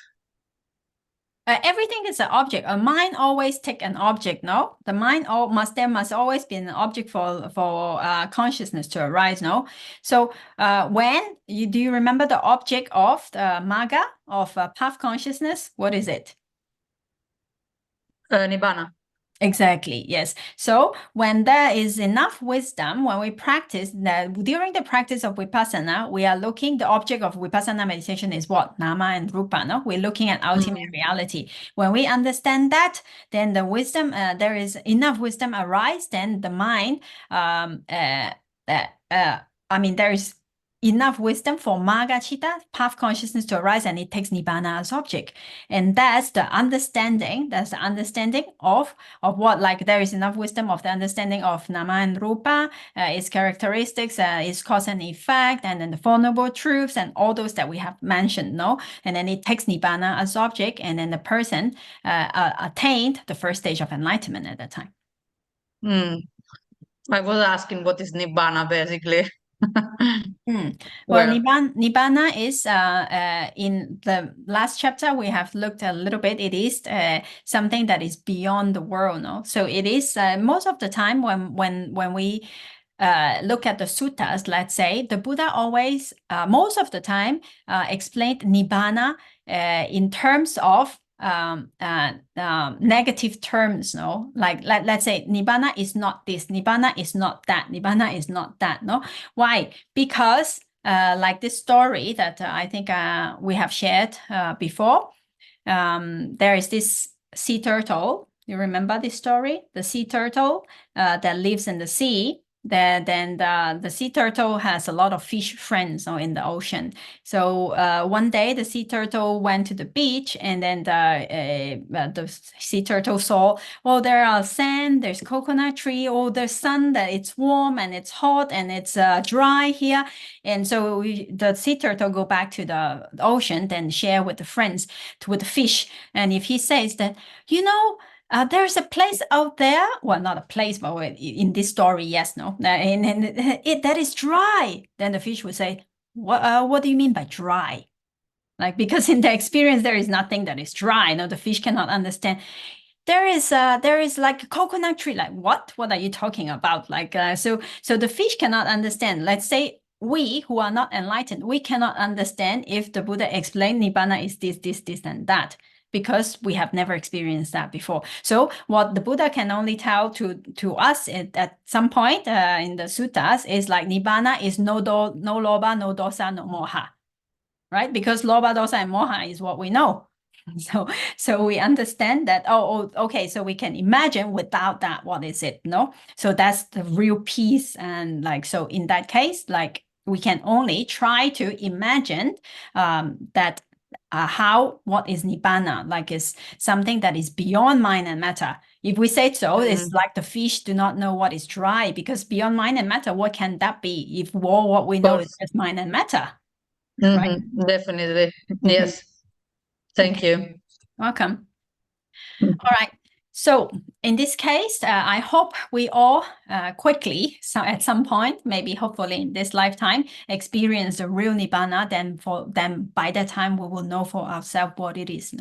Everything is an object. A mind always take an object, no? The mind there must always be an object for consciousness to arise, no? So do you remember the object of the Magga, of path consciousness? What is it? Nibbana. Exactly, yes. So when there is enough wisdom, when we practice, during the practice of Vipassana, we are looking, the object of Vipassana meditation is what? Nama and Rupa, no? We're looking at ultimate reality. When we understand that, then the wisdom, there is enough wisdom arise, then the mind, there is enough wisdom for Magga Chitta, path consciousness to arise, and it takes Nibbana as object. And that's the understanding of what, like there is enough wisdom of the understanding of Nama and Rupa, its characteristics, its cause and effect, and then the Four Noble Truths, and all those that we have mentioned, no? And then it takes Nibbana as object, and then the person attained the first stage of enlightenment at that time. I was asking what is Nibbana, basically. Well, Nibbana is in the last chapter we have looked a little bit. It is something that is beyond the world, no? So it is most of the time when we look at the suttas, let's say, the Buddha always most of the time explained Nibbana in terms of negative terms, no? Like let's say Nibbana is not this, Nibbana is not that, Nibbana is not that, no? Why? Because like this story that I think we have shared before, there is this sea turtle. You remember this story? The sea turtle that lives in the sea. Then the sea turtle has a lot of fish friends in the ocean. So one day the sea turtle went to the beach, and then the sea turtle saw, oh, there are sand, there's coconut tree, oh, there's sun, that it's warm and it's hot and it's dry here. And so the sea turtle go back to the ocean, then share with the friends, with the fish. And if he says that, there's a place out there, well, not a place, but in this story, yes, no, and that is dry. Then the fish would say, what do you mean by dry? Like, because in the experience, there is nothing that is dry. No, the fish cannot understand. There is like a coconut tree. Like, what are you talking about? Like, so the fish cannot understand. Let's say we who are not enlightened, we cannot understand if the Buddha explained Nibbana is this, and that, because we have never experienced that before. So what the Buddha can only tell to us at some point in the suttas is like Nibbana is no loba, no dosa, no moha, right? Because loba, dosa, and moha is what we know. So we understand that, okay, so we can imagine without that, what is it, no? So that's the real peace. And like, so in that case, like we can only try to imagine that what is Nibbana, like is something that is beyond mind and matter. If we say so, it's like the fish do not know what is dry, because beyond mind and matter, what can that be if all what we know is just mind and matter? Right? Definitely. Yes. Thank you. Welcome. All right. So in this case, I hope we all quickly, so at some point, maybe hopefully in this lifetime, experience the real Nibbana. Then by that time, we will know for ourselves what it is,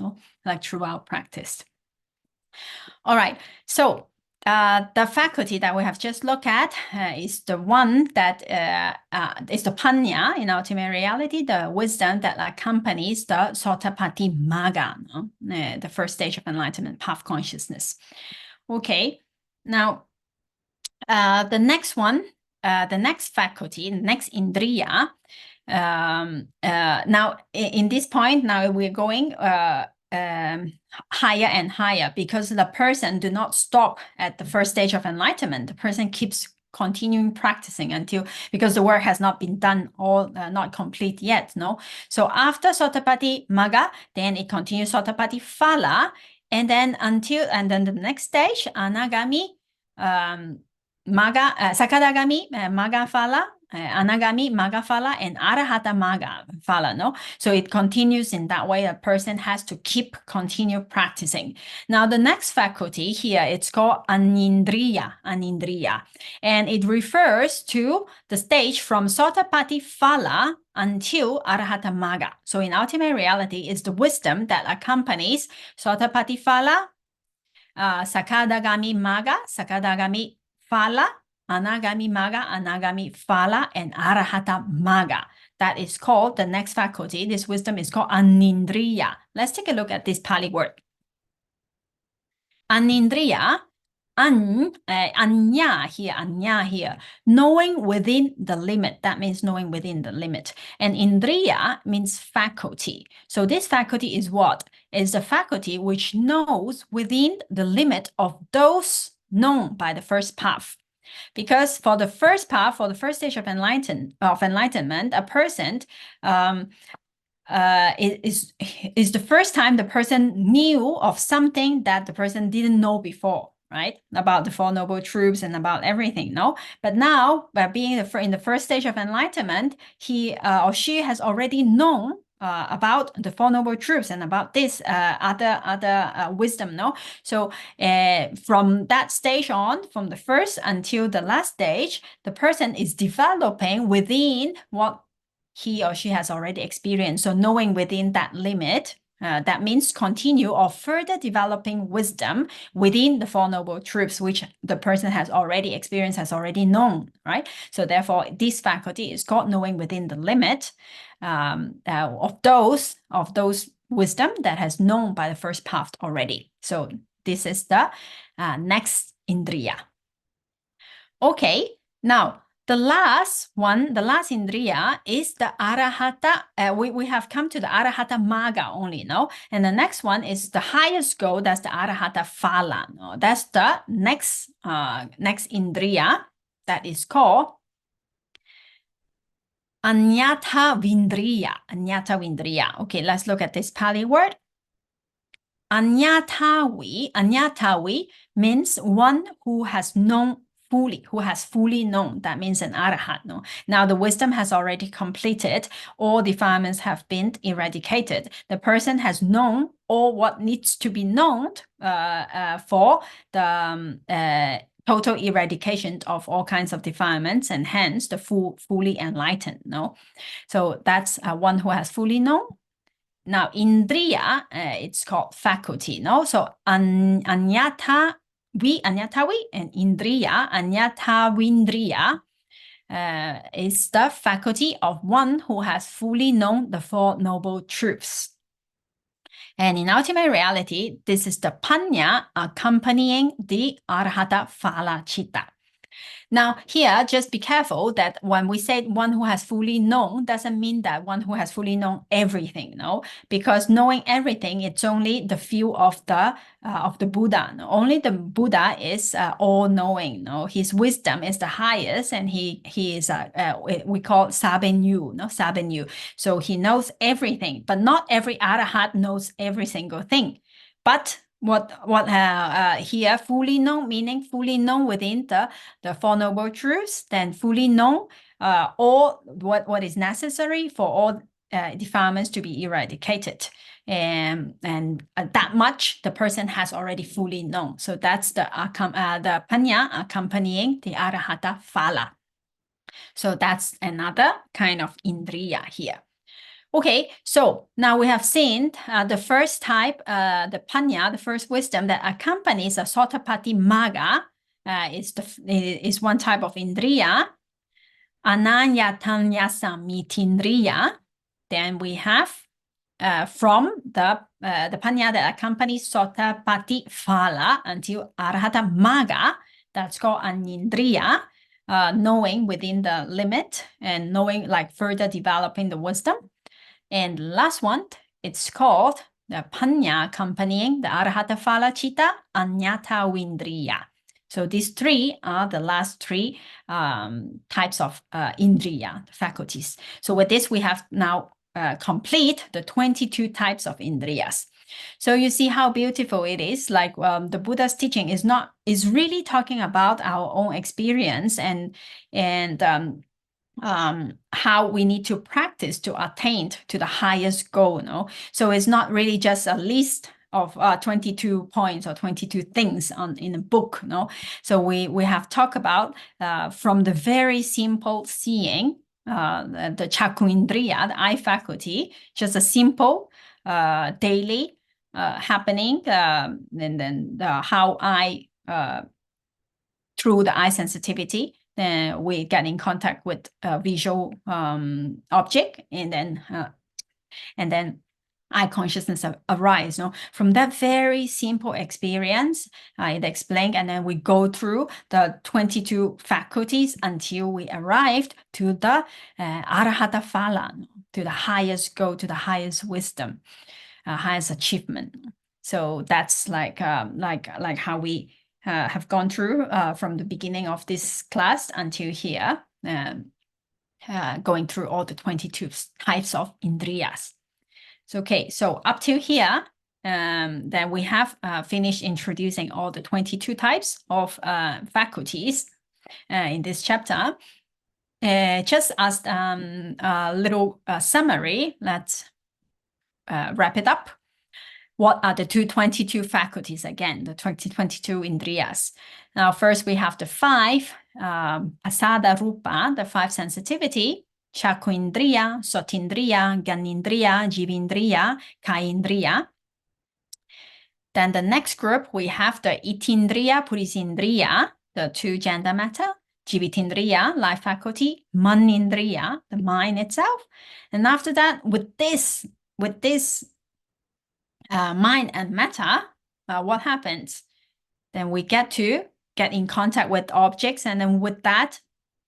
like through our practice. All right. So the faculty that we have just looked at is the one that is the panya in ultimate reality, the wisdom that accompanies the Sotapaddi Magga, the first stage of enlightenment, path consciousness. Okay, now the next one, the next faculty, the next Indriya. Now in this point, now we're going higher and higher, because the person do not stop at the first stage of enlightenment. The person keeps continuing practicing because the work has not been done not complete yet, no? So after Sotapaddi Magga, then it continues Sotapaddi Phala, and then the next stage, Anagami Magga, Sakadagami Magga Phala, Anagami Magga Phala and Arahata Magga Phala, no? So it continues in that way. A person has to continue practicing. Now, the next faculty here, it's called Anindriya, and it refers to the stage from Sotapaddi Phala until Arahata Magga. So in ultimate reality, it's the wisdom that accompanies Sotapaddi Phala, Sakadagami Magga, Sakadagami Phala, Anagami Magga, Anagami Phala, and Arahata Magga. That is called the next faculty. This wisdom is called Anindriya. Let's take a look at this Pali word. Anindriya, anya here, knowing within the limit. That means knowing within the limit. And indriya means faculty. So this faculty is what? Is the faculty which knows within the limit of those known by the first path. Because for the first path, for the first stage of enlightenment, a person is the first time the person knew of something that the person didn't know before, right? About the Four Noble Truths and about everything, no? But now, by being in the first stage of enlightenment, he or she has already known about the Four Noble Truths and about this other wisdom, no? So from that stage on, from the first until the last stage, the person is developing within what he or she has already experienced. So knowing within that limit, that means continue or further developing wisdom within the Four Noble Truths, which the person has already experienced, has already known, right? So therefore, this faculty is called knowing within the limit of those wisdom that has known by the first path already. So this is the next Indriya. Okay, now the last Indriya is the Arahata. We have come to the Arahata Magga only, no? And the next one is the highest goal, that's the Arahata Phala. No? That's the next Indriya that is called Anyata Vindriya. Okay, let's look at this Pali word. Anyatavi means one who has known fully, who has fully known. That means an arahat. No? Now the wisdom has already completed. All defilements have been eradicated. The person has known all what needs to be known for the total eradication of all kinds of defilements, and hence the fully enlightened. No, so that's one who has fully known. Now Indriya, it's called faculty. No, so Anyatavi and Indriya, Anyatavindriya is the faculty of one who has fully known the Four Noble Truths. And in ultimate reality, this is the panya accompanying the Arahata Phala Chitta. Now here, just be careful that when we say one who has fully known, doesn't mean that one who has fully known everything, no? Because knowing everything, it's only the view of the Buddha. No? Only the Buddha is all-knowing, no? His wisdom is the highest, and he is we call Sabenyu, no? Sabenyu. So he knows everything, but not every Arahat knows every single thing. But what here fully known, meaning fully known within the Four Noble Truths, then fully known all what is necessary for all defilements to be eradicated, and that much the person has already fully known. So that's the panya accompanying the Arahata Phala. So that's another kind of Indriya here. Okay, so now we have seen the first type, the panya, the first wisdom that accompanies a Sotapaddi Magga, is one type of Indriya. Ananyatanyasamittindriya. Then we have from the panya that accompanies Sotapaddi Phala until Arahata Magga, that's called Anindriya, knowing within the limit and knowing, like, further developing the wisdom. And the last one, it's called the panya accompanying the Arahata Phala Chitta, Anyatavindriya. So these three are the last three types of Indriya, faculties. So with this, we have now complete the 22 types of Indriyas. So you see how beautiful it is. Like the Buddha's teaching is really talking about our own experience, and how we need to practice to attain to the highest goal. No, so it's not really just a list of 22 points or 22 things in a book. No, so we have talked about from the very simple seeing, the Cakrindriya, the eye faculty, just a simple daily happening, and then how I through the eye sensitivity, then we get in contact with a visual object, and then eye consciousness arise. No? From that very simple experience, it explained, and then we go through the 22 faculties until we arrived to the Arahata Phala, to the highest goal, to the highest wisdom, highest achievement. So that's like how we have gone through from the beginning of this class until here, going through all the 22 types of Indriyas. So, okay, so up to here, then we have finished introducing all the 22 types of faculties in this chapter. Just as a little summary, let's wrap it up. What are the 22 faculties again, the 22 Indriyas? Now, first we have the 5 Asada Rupa, the 5 sensitivity, Cakrindriya, Sotindriya, Gyanindriya, Jivindriya, Kayindriya. Then the next group, we have the Itindriya, Purisindriya, the 2 gender matter, Jivitindriya, life faculty, Manindriya, the mind itself. And after that, with this mind and matter, what happens? Then we get in contact with objects, and then with that,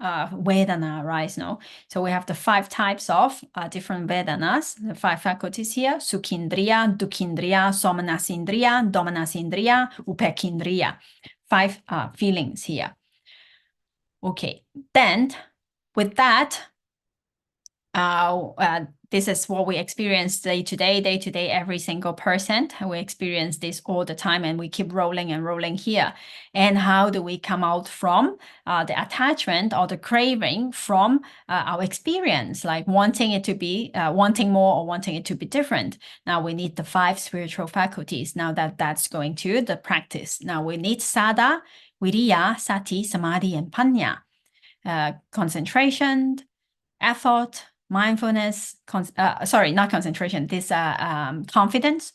Vedana arise. No? So we have the 5 types of different Vedanas, the 5 faculties here: Sukhindriya, Dukhindriya, Somanasindriya, Domanasindriya, Upekindriya. 5 feelings here. Okay, then with that, this is what we experience day to day, every single person. We experience this all the time, and we keep rolling and rolling here. And how do we come out from the attachment or the craving from our experience, like wanting it to be, wanting more or wanting it to be different? Now we need the 5 spiritual faculties. Now that's going to the practice. Now we need Sada, Viriya, Sati, Samadhi, and Panya. Concentration, effort, mindfulness, not concentration, this confidence,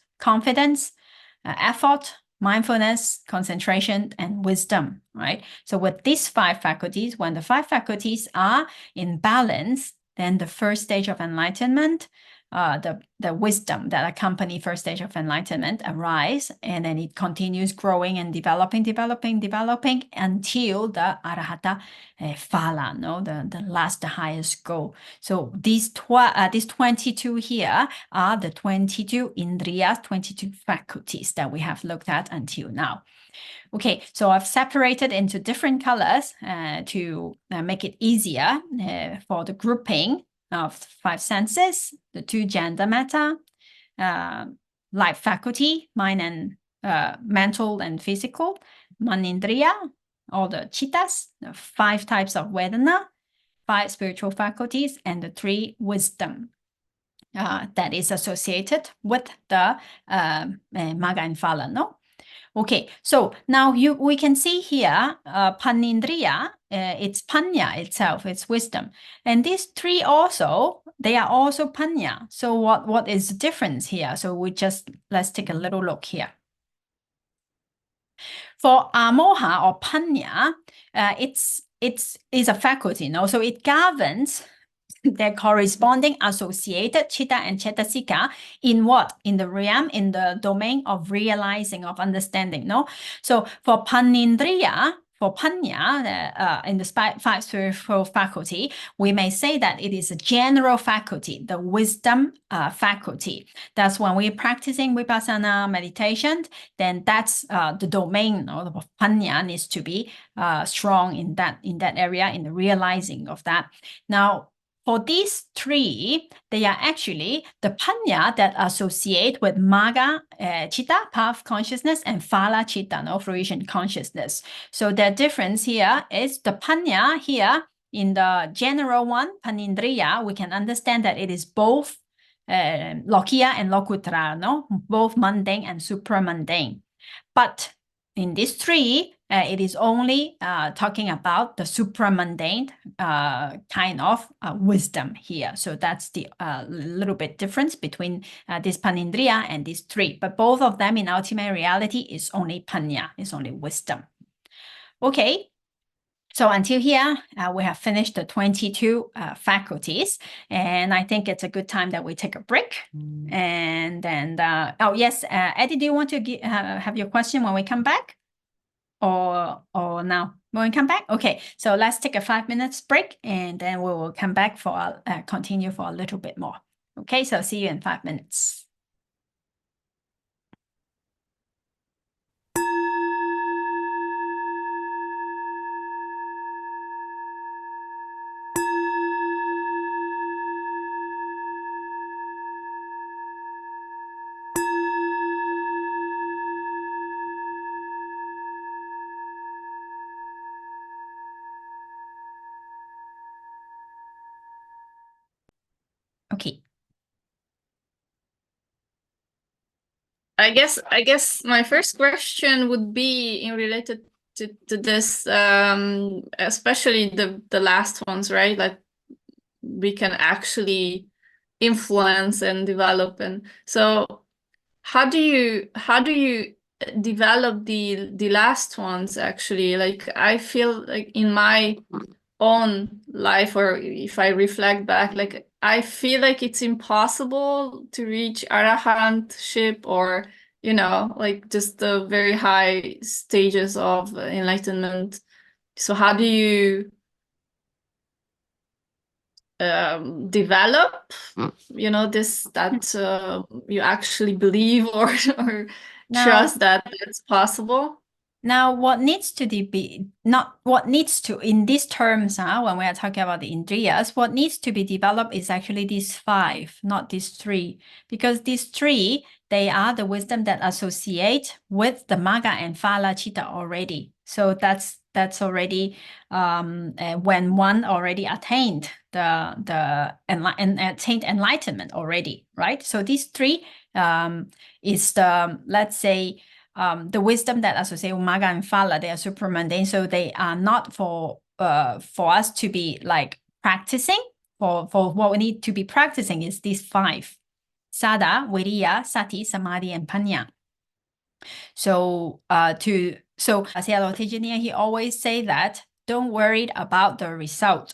effort, mindfulness, concentration, and wisdom, right? So with these 5 faculties, when the 5 faculties are in balance, then the first stage of enlightenment, the wisdom that accompany first stage of enlightenment arise, and then it continues growing and developing until the Arahata Phala, no, the last, the highest goal. So these 22 here are the 22 Indriyas, 22 faculties that we have looked at until now. Okay, so I've separated into different colors to make it easier for the grouping of 5 senses, the 2 gender matter, life faculty, mind and mental and physical, Manindriya, all the chittas, the 5 types of Vedana, 5 spiritual faculties, and the 3 wisdom that is associated with the Magga and Phala, no? Okay, so now we can see here, Panindriya, it's Panya itself, it's wisdom. And these 3 also, they are also Panya. So what is the difference here? So let's take a little look here. For Amoha or Panya, it's a faculty, no? So it governs their corresponding associated chitta and cetasika in what? In the realm, in the domain of realizing, of understanding, no? So for Panindriya, for Panya, in the 5 spiritual faculty, we may say that it is a general faculty, the wisdom faculty. That's when we're practicing vipassana meditation, then that's the domain of Panya needs to be strong in that area, in the realizing of that. Now, for these 3, they are actually the Panya that associate with Magga Chitta, path consciousness, and Phala Chitta, no, fruition consciousness. So the difference here is the Panya here in the general one, Panindriya, we can understand that it is both Lokiya and Lokuttara, no? Both mundane and supramundane. But in these three, it is only talking about the supramundane kind of wisdom here. So that's the little bit difference between this Panindriya and these three. But both of them in ultimate reality is only Panya, is only wisdom. Okay. So until here, we have finished the 22 faculties, and I think it's a good time that we take a break. And then, oh yes, Eddie, do you want to have your question when we come back? Or now when we come back? Okay, so let's take a 5 minutes break, and then we will come back for continue for a little bit more. Okay, so see you in 5 minutes. Okay. I guess my first question would be in related to this, especially the last ones, right? Like we can actually influence and develop, and so how do you develop the last ones actually? Like I feel like in my own life, or if I reflect back, like I feel like it's impossible to reach arahantship, or like just the very high stages of enlightenment. So how do you develop that you actually believe or trust that it's possible? Now, what needs to be not what needs to in these terms, when we are talking about the Indriyas, what needs to be developed is actually these 5, not these 3, because these 3, they are the wisdom that associate with the Magga and Phala Chitta already. So that's already when one already attained attained enlightenment already, right? So these 3 is the, let's say, the wisdom that associate with Magga and Phala, they are supramundane, so they are not for us to be like practicing. For what we need to be practicing is these 5: Sada, Viriya, Sati, Samadhi, and Panya. So Seattle Tejaniya, he always say that don't worry about the result,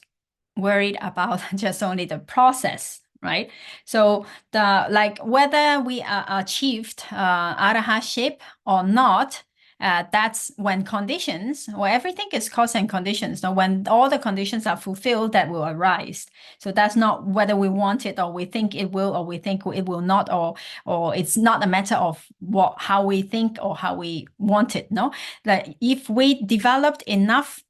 worried about just only the process. Right, so whether we achieved arahantship or not, that's when conditions, everything is cause and conditions. So when all the conditions are fulfilled, that will arise. So that's not whether we want it or we think it will or we think it will not, or it's not a matter of how we think or how we want it. No, that if we developed enough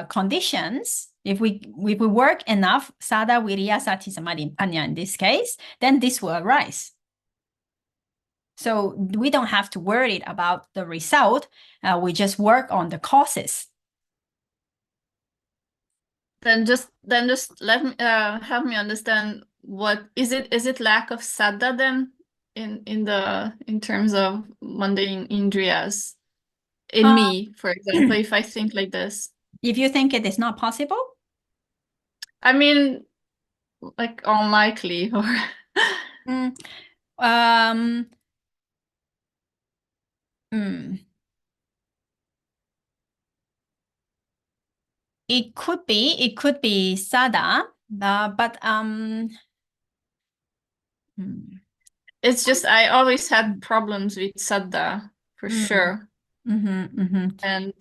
conditions, if we work enough, Sada, Viriya, Sati, Samadhi, Panya in this case, then this will arise. So we don't have to worry about the result. We just work on the causes. Then just let me help me understand, what is it? Is it lack of saddha then in terms of mundane indriyas? In me, for example, if I think like this. If you think it is not possible? I mean, like unlikely, or It could be Sada, but it's just I always had problems with saddha for sure. And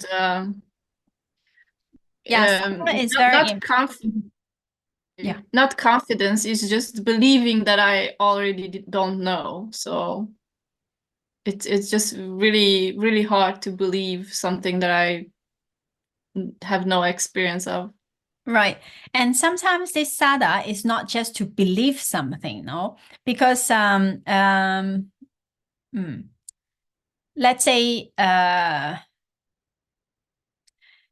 it's very not confidence, is just believing that I already don't know. So it's just really, really hard to believe something that I have no experience of. Right. And sometimes this sada is not just to believe something, no? Because let's say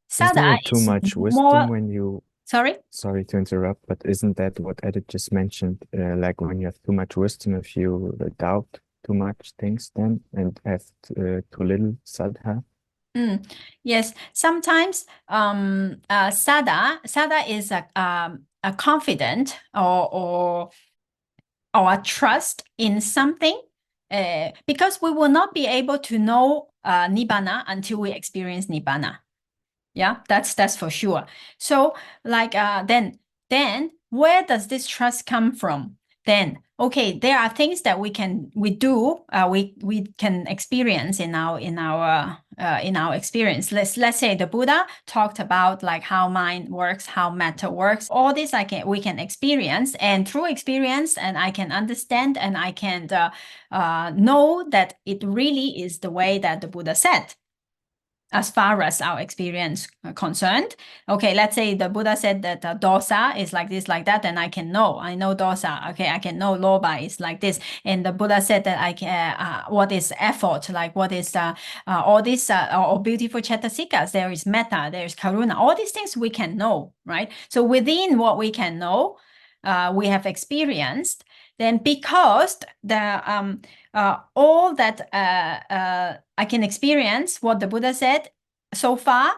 sada is too much wisdom more, when you Sorry? Sorry to interrupt, but isn't that what Edith just mentioned? Like when you have too much wisdom, if you doubt too much things then and have too little saddha? Yes, sometimes saddha is a confident or a trust in something, because we will not be able to know nibbana until we experience nibbana. Yeah, that's for sure. So like then where does this trust come from? Then okay, there are things that we can experience in our experience. Let's say the Buddha talked about like how mind works, how matter works. All this we can experience, and through experience, and I can understand, and I can know that it really is the way that the Buddha said. As far as our experience concerned. Okay, let's say the Buddha said that dosa is like this, like that, and I know dosa. Okay, I can know lobha is like this. And the Buddha said that I can, what is effort, like what is all these or beautiful cetasikas, there is metta, there is karuna, all these things we can know, right? So within what we can know, we have experienced, then because the all that I can experience, what the Buddha said so far,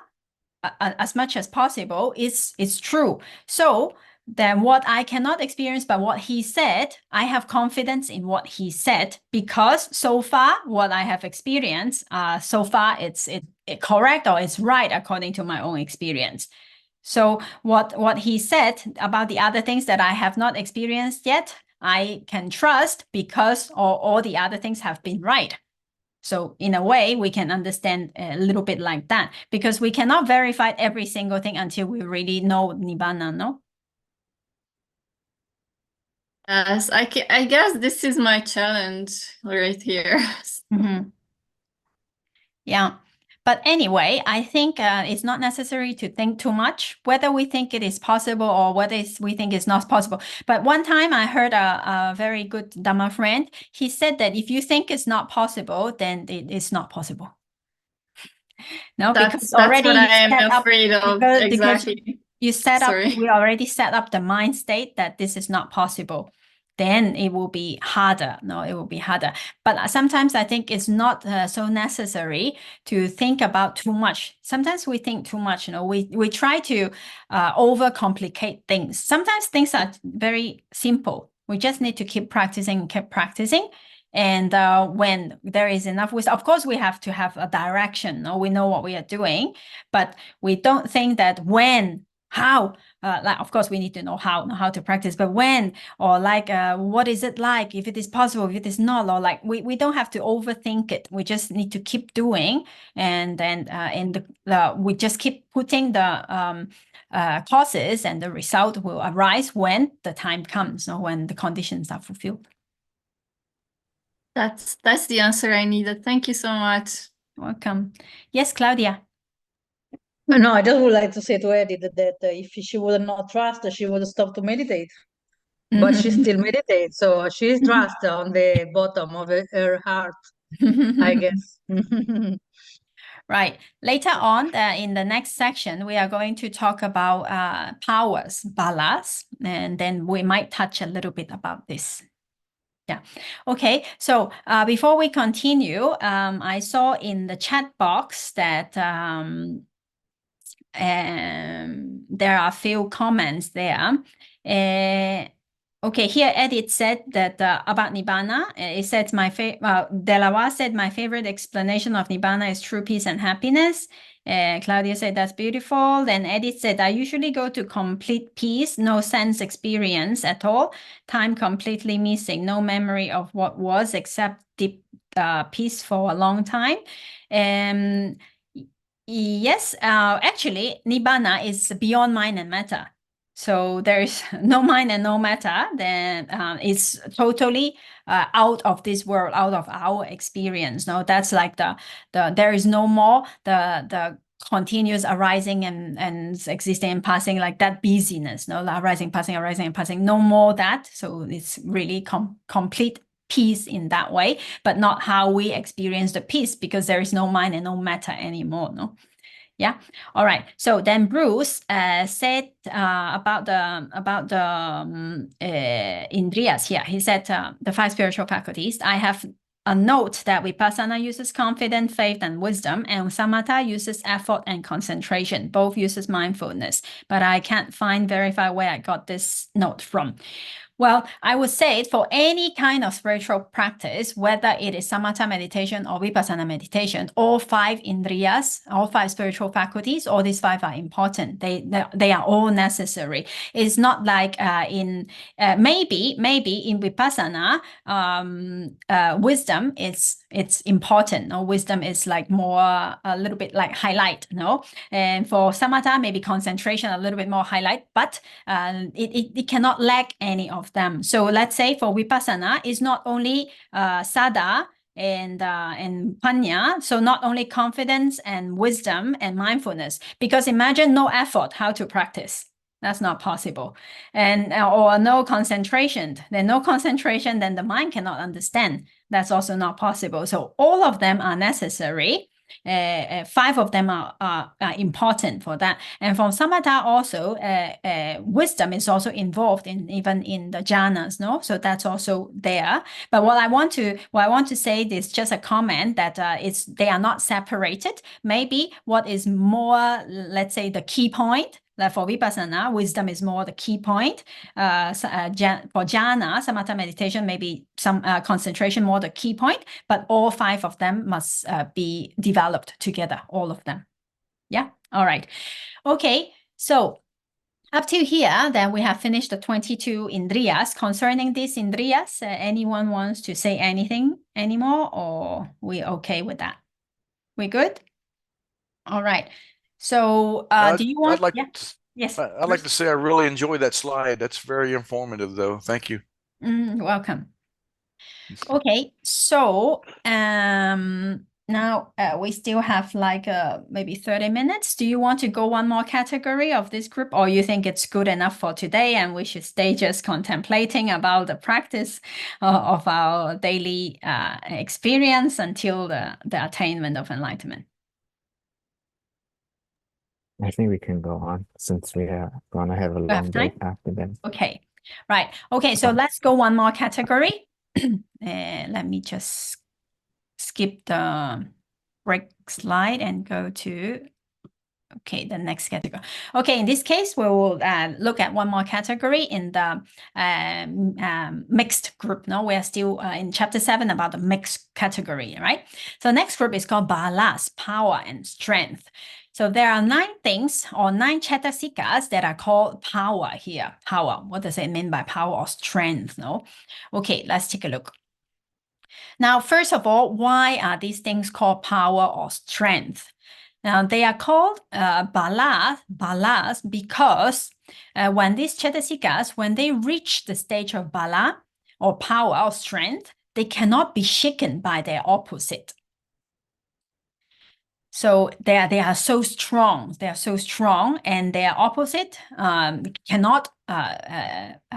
as much as possible, is true. So then what I cannot experience but what he said, I have confidence in what he said, because so far what I have experienced, so far it's correct, or it's right according to my own experience. So what he said about the other things that I have not experienced yet, I can trust because all the other things have been right. So in a way, we can understand a little bit like that, because we cannot verify every single thing until we really know Nibbana, no? Yes, I guess this is my challenge right here. Yeah. But anyway, I think it's not necessary to think too much, whether we think it is possible or whether we think it's not possible. But one time I heard a very good Dhamma friend. He said that if you think it's not possible, then it is not possible. No, because already what I am afraid of. Exactly. You set up, we already set up the mind state that this is not possible. Then it will be harder. No, it will be harder. But sometimes I think it's not so necessary to think about too much. Sometimes we think too much. You know, we try to overcomplicate things. Sometimes things are very simple. We just need to keep practicing, And when there is enough wisdom, of course, we have to have a direction. No, we know what we are doing, but we don't think that when, how. Like, of course, we need to know how to practice, but when, or like, what is it like, if it is possible, if it is not, or like, we don't have to overthink it. We just need to keep doing, and then we just keep putting the causes, and the result will arise when the time comes, or when the conditions are fulfilled. That's the answer I needed. Thank you so much. Welcome. Yes, Claudia. No, I just would like to say to Edith that if she would not trust, she would stop to meditate. But she still meditates, so she trusts on the bottom of her heart, I guess. Right. Later on, in the next section, we are going to talk about powers, balas, and then we might touch a little bit about this. Yeah. Okay. So before we continue, I saw in the chat box that there are a few comments there. Okay, here Edith said that about Nibbana, it said Delawa said my favorite explanation of Nibbana is true peace and happiness. Claudia said that's beautiful. Then Edith said I usually go to complete peace, no sense experience at all, time completely missing, no memory of what was except deep peace for a long time. Yes, actually, Nibbana is beyond mind and matter. So there is no mind and no matter, then it's totally out of this world, out of our experience. No, that's like there is no more the continuous arising and existing and passing, like that busyness. No, arising, and passing, no more that. So it's really complete peace in that way, but not how we experience the peace, because there is no mind and no matter anymore. No. Yeah. All right. So then Bruce said about the Indriyas here. He said the 5 spiritual faculties. I have a note that Vipassana uses confidence, faith, and wisdom, and Samatha uses effort and concentration. Both uses mindfulness, but I can't verify where I got this note from. Well, I would say for any kind of spiritual practice, whether it is samatha meditation or vipassana meditation, all 5 indriyas, all 5 spiritual faculties, all these 5 are important. They are all necessary. It's not like maybe in vipassana, wisdom it's important. No, wisdom is like more a little bit like highlight. No, and for samatha maybe concentration a little bit more highlight, but it cannot lack any of them. So let's say for vipassana, it's not only sada and panya, so not only confidence and wisdom and mindfulness, because imagine no effort, how to practice? That's not possible. And or no concentration, then the mind cannot understand. That's also not possible. So all of them are necessary. 5 of them are important for that. And from samatha also, wisdom is also involved even in the jhanas, no? So that's also there. But what I want to say is just a comment that they are not separated. Maybe what is more, let's say, the key point. Like for vipassana, wisdom is more the key point. For jhana, samatha meditation, maybe some concentration more the key point, but all 5 of them must be developed together, all of them. Yeah, all right. Okay, so up to here, then we have finished the 22 indriyas. Concerning these indriyas, anyone wants to say anything anymore, or we okay with that? We good? All right. So do you want? Yes. I'd like to say I really enjoyed that slide. That's very informative, though. Thank you. Welcome. Okay, so now we still have like maybe 30 minutes. Do you want to go one more category of this group, or you think it's good enough for today and we should stay just contemplating about the practice of our daily experience until the attainment of enlightenment? I think we can go on since we are going to have a long break after that. Okay, right. Okay, so let's go one more category. Let me just skip the break slide and go to, okay, the next category. Okay, in this case, we will look at one more category in the mixed group. No, we are still in chapter 7 about the mixed category, right? So next group is called Balas, power and strength. So there are 9 things or 9 cetasikas that are called power here. Power, what does it mean by power or strength? No? Okay, let's take a look. Now, first of all, why are these things called power or strength? Now, they are called balas because when these cetasikas, when they reach the stage of bala or power or strength, they cannot be shaken by their opposite. So they are so strong. They are so strong, and their opposite cannot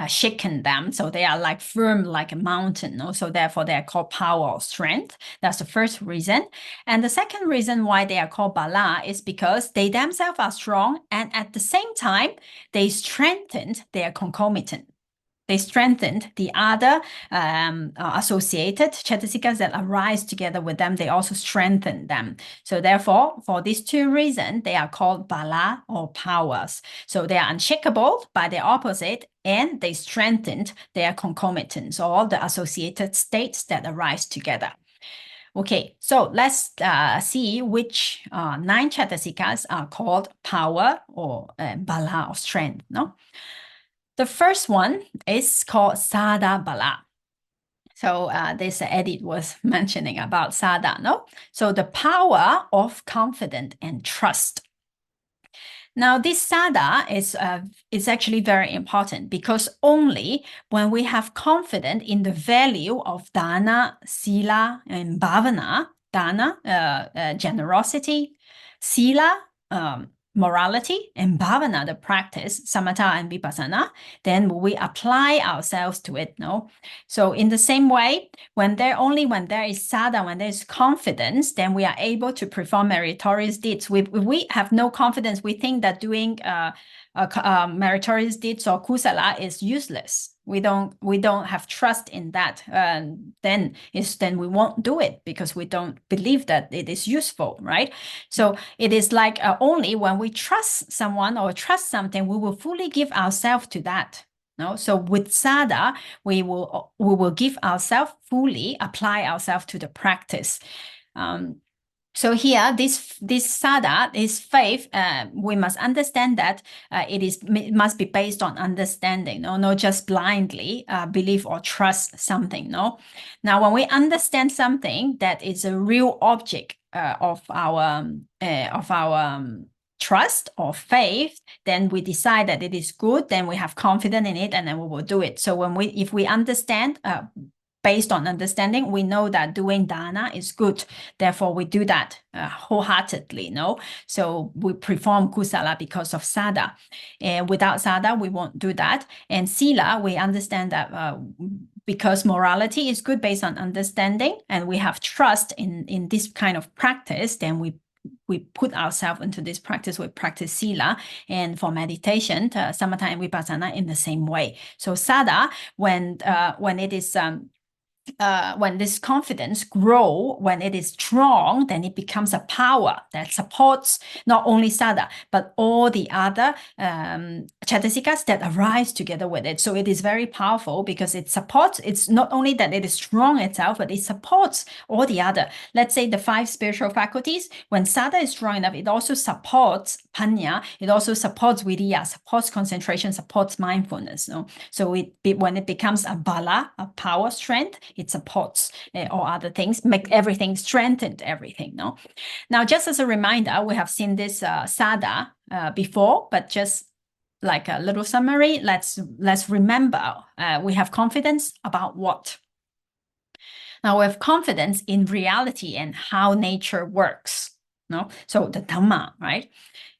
shaken them. So they are like firm, like a mountain. No? So therefore, they are called power or strength. That's the first reason. And the second reason why they are called bala is because they themselves are strong, and at the same time, they strengthened their concomitant. They strengthened the other associated cetasikas that arise together with them. They also strengthen them. So therefore, for these 2 reasons, they are called bala or powers. So they are unshakable by their opposite, and they strengthened their concomitants or the associated states that arise together. Okay, so let's see which 9 cetasikas are called power or bala or strength. No. The first one is called Sada Bala. So this Edith was mentioning about Sada, no? So the power of confidence and trust. Now this Sada is actually very important because only when we have confidence in the value of dana, sila, and bhavana, dana, generosity, sila, morality, and bhavana, the practice, samatha and vipassana, then we apply ourselves to it, no? So in the same way, when there is sadha, when there is confidence, then we are able to perform meritorious deeds. If we have no confidence, we think that doing meritorious deeds or kusala is useless. We don't have trust in that. Then we won't do it because we don't believe that it is useful, right? So it is like only when we trust someone or trust something, we will fully give ourselves to that. No, so with sadha, we will give ourselves fully, apply ourselves to the practice. So here, this sadha, this faith, we must understand that it must be based on understanding, no, not just blindly believe or trust something. No, now when we understand something that is a real object of our trust or faith, then we decide that it is good. Then we have confidence in it, and then we will do it. So if we understand. Based on understanding, we know that doing dana is good. Therefore, we do that wholeheartedly, no? So we perform kusala because of sadha. And without sadha, we won't do that. And sila, we understand that because morality is good based on understanding, and we have trust in this kind of practice, then we put ourselves into this practice, we practice sila, and for meditation, samatha and vipassana in the same way. So sadha, when it is when this confidence grow, when it is strong, then it becomes a power that supports not only sadha, but all the other cetasikas that arise together with it. So it is very powerful because it supports, it's not only that it is strong itself, but it supports all the other. Let's say the 5 spiritual faculties, when sadha is strong enough, it also supports panya, it also supports viriya, supports concentration, supports mindfulness. No? So when it becomes a bala, a power, strength, it supports all other things, make everything strengthened, everything. No, now just as a reminder, we have seen this sadha before, but just like a little summary, let's remember. We have confidence about what? Now we have confidence in reality and how nature works. No, so the Dhamma, right?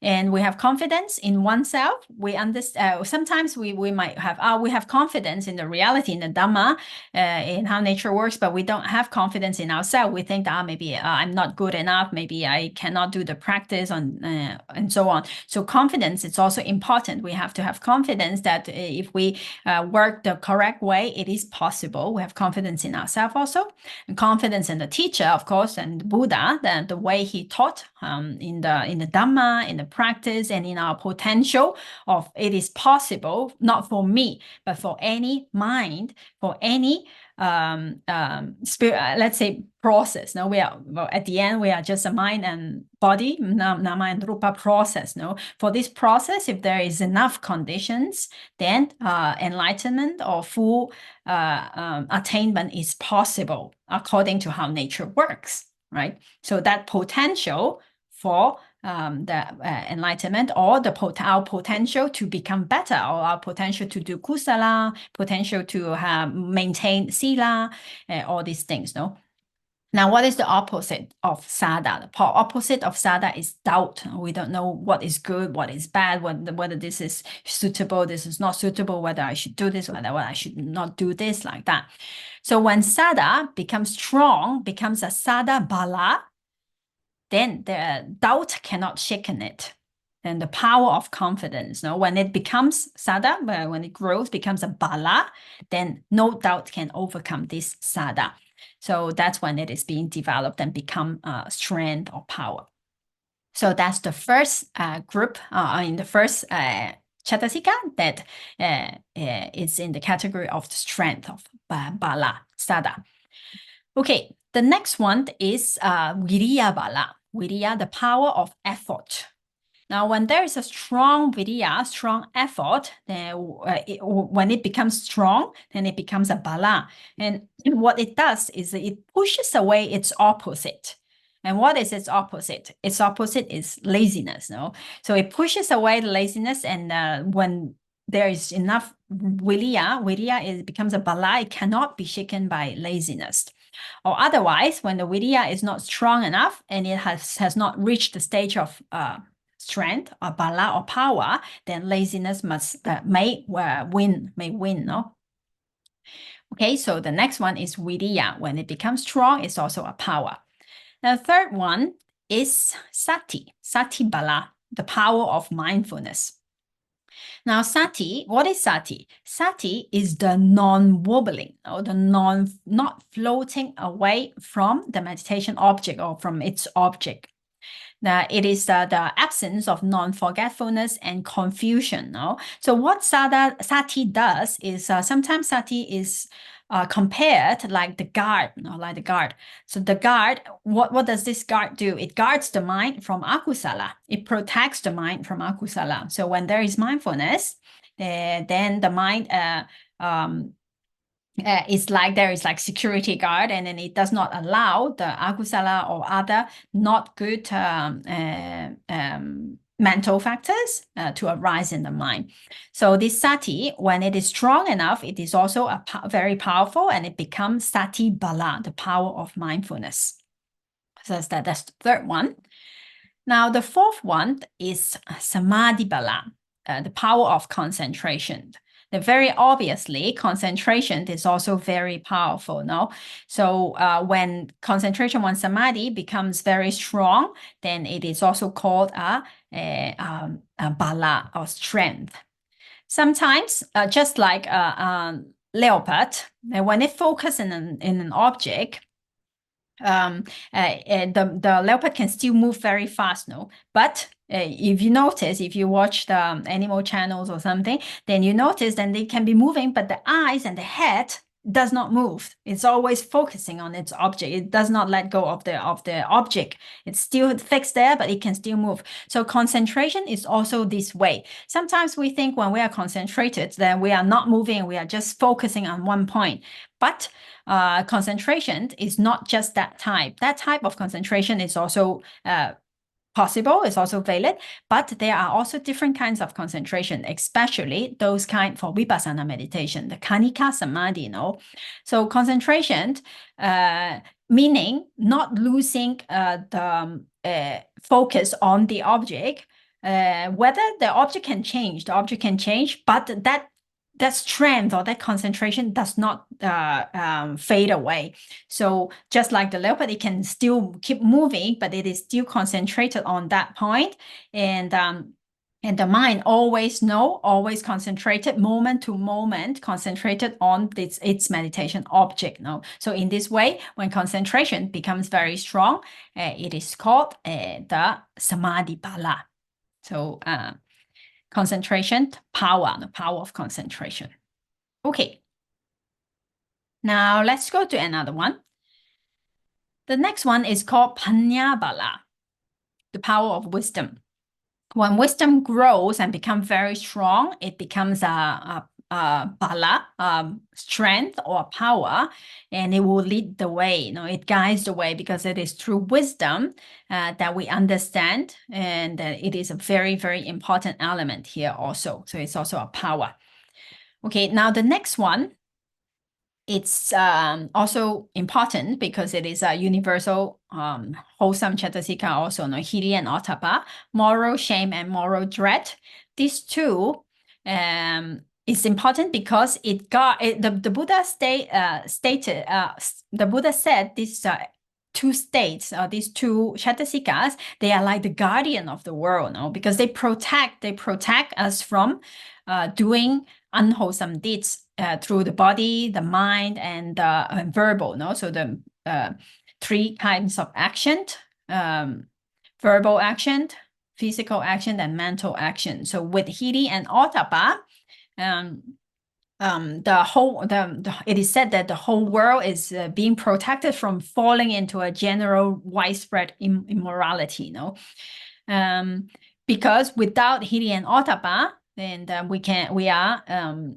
And we have confidence in oneself. We understand. Sometimes we might have we have confidence in the reality, in the Dhamma, in how nature works, but we don't have confidence in ourselves. We think that maybe I'm not good enough. Maybe I cannot do the practice and so on. So confidence is also important. We have to have confidence that if we work the correct way, it is possible. We have confidence in ourselves also, and confidence in the teacher, of course, and the Buddha, the way he taught in the Dhamma, in the practice, and in our potential of it is possible, not for me, but for any mind, for any spirit, let's say process. No, at the end, we are just a mind and body, nama and rupa process. No, for this process, if there is enough conditions, then enlightenment or full attainment is possible according to how nature works, right? So that potential for the enlightenment, or our potential to become better, or our potential to do kusala, potential to maintain sila, all these things. No. Now, what is the opposite of sadha? The opposite of sadha is doubt. We don't know what is good, what is bad, whether this is suitable, this is not suitable, whether I should do this, whether I should not do this, like that. So when sadha becomes strong, becomes a sadha bala, then the doubt cannot shaken it. And the power of confidence, no? When it becomes sadha, when it grows, becomes a bala, then no doubt can overcome this sadha. So that's when it is being developed and become strength or power. So that's the first group, in the first cetasika that is in the category of the strength of bala, sadha. Okay, the next one is viriya bala. Viriya, the power of effort. Now, when there is a strong viriya, strong effort, then when it becomes strong, then it becomes a bala. And what it does is it pushes away its opposite. And what is its opposite? Its opposite is laziness. No, so it pushes away the laziness, and when there is enough viriya becomes a bala. It cannot be shaken by laziness. Or otherwise, when the viriya is not strong enough and it has not reached the stage of strength, or bala or power, then laziness may win, no? Okay, so the next one is viriya. When it becomes strong, it's also a power. Now, the third one is sati bala, the power of mindfulness. Now, sati, what is sati? Sati is the non-wobbling, or the not floating away from the meditation object or from its object. Now, it is the absence of non-forgetfulness and confusion. No? So what sati does is sometimes sati is compared like the guard, like the guard. So the guard, what does this guard do? It guards the mind from akusala. It protects the mind from akusala. So when there is mindfulness, then the mind it's like there is like security guard, and then it does not allow the akusala or other not good mental factors to arise in the mind. So this sati, when it is strong enough, it is also very powerful, and it becomes sati bala, the power of mindfulness. So that's the third one. Now the fourth one is samadhi bala, the power of concentration. Very obviously, concentration is also very powerful, no? So when concentration, when samadhi becomes very strong, then it is also called a bala, or strength. Sometimes, just like a leopard, when it focuses in an object, the leopard can still move very fast, no? But if you notice, if you watch the animal channels or something, then you notice that they can be moving, but the eyes and the head does not move. It's always focusing on its object. It does not let go of the object. It's still fixed there, but it can still move. So concentration is also this way. Sometimes we think when we are concentrated, then we are not moving, we are just focusing on one point. But concentration is not just that type. That type of concentration is also possible, it's also valid, but there are also different kinds of concentration, especially those kind for vipassana meditation, the khanika samadhi, no? So concentration, meaning not losing the focus on the object, whether the object can change, but that strength or that concentration does not fade away. So just like the leopard, it can still keep moving, but it is still concentrated on that point. And the mind always concentrated moment to moment, concentrated on its meditation object. No? So in this way, when concentration becomes very strong, it is called the samadhi bala. So concentration, power, the power of concentration. Okay. Now let's go to another one. The next one is called panya bala, the power of wisdom. When wisdom grows and becomes very strong, it becomes a bala, strength or power, and it will lead the way. It guides the way, because it is through wisdom that we understand, and it is a very, very important element here also. So it's also a power. Okay, now the next one, it's also important because it is a universal wholesome cetasika also, hiri and ottappa, moral shame and moral dread. These two it's important because the Buddha stated, the Buddha said these two states, these two cetasikas, they are like the guardian of the world, because they protect us from doing unwholesome deeds through the body, the mind, and verbal. So the three kinds of action: verbal action, physical action, and mental action. So with hiri and ottappa, it is said that the whole world is being protected from falling into a general widespread immorality. Because without hiri and ottappa, then we are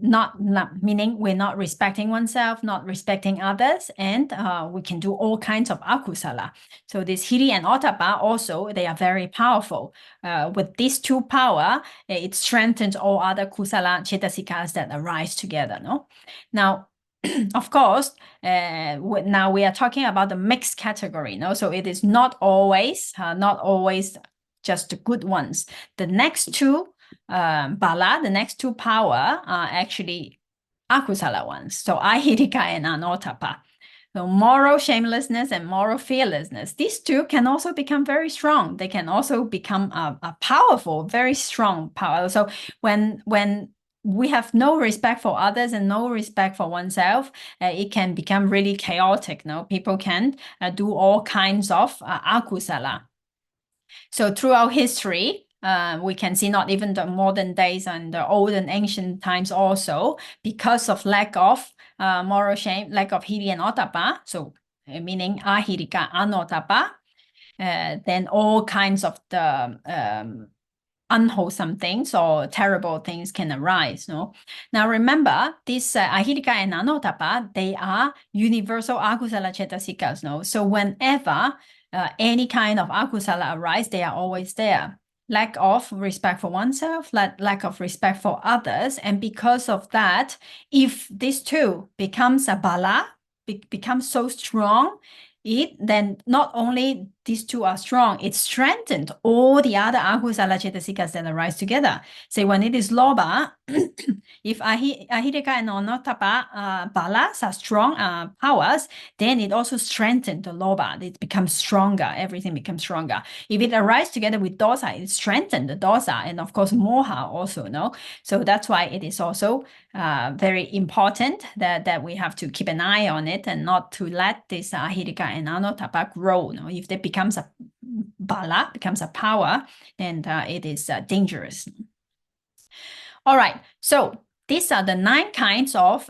not meaning we're not respecting oneself, not respecting others, and we can do all kinds of akusala. So this hiri and ottappa also, they are very powerful. With these two power, it strengthens all other kusala cetasikas that arise together. Now, of course, now we are talking about the mixed category. So it is not always just the good ones. The next two, Bala, the next two power are actually akusala ones. So ahirika and anotapa. So moral shamelessness and moral fearlessness. These two can also become very strong. They can also become a powerful, very strong power. So when we have no respect for others and no respect for oneself, it can become really chaotic. People can do all kinds of akusala. So throughout history, we can see not even the modern days and the old and ancient times also, because of lack of moral shame, lack of hiri and otapa, so meaning ahirika, anotapa, then all kinds of the unwholesome things or terrible things can arise. Now remember, these ahirika and anotapa, they are universal akusala cetasikas. So whenever any kind of akusala arise, they are always there. Lack of respect for oneself, lack of respect for others. And because of that, if these two becomes a bala, becomes so strong, then not only these two are strong, it strengthened all the other akusala cetasikas that arise together. Say when it is loba, if ahirika and anotapa balas are strong powers, then it also strengthened the loba. It becomes stronger. Everything becomes stronger. If it arises together with dosa, it strengthens the dosa, and of course moha also. So that's why it is also very important that we have to keep an eye on it and not to let this ahirika and anotapa grow. If they becomes a bala, becomes a power, then it is dangerous. All right, so these are the 9 kinds of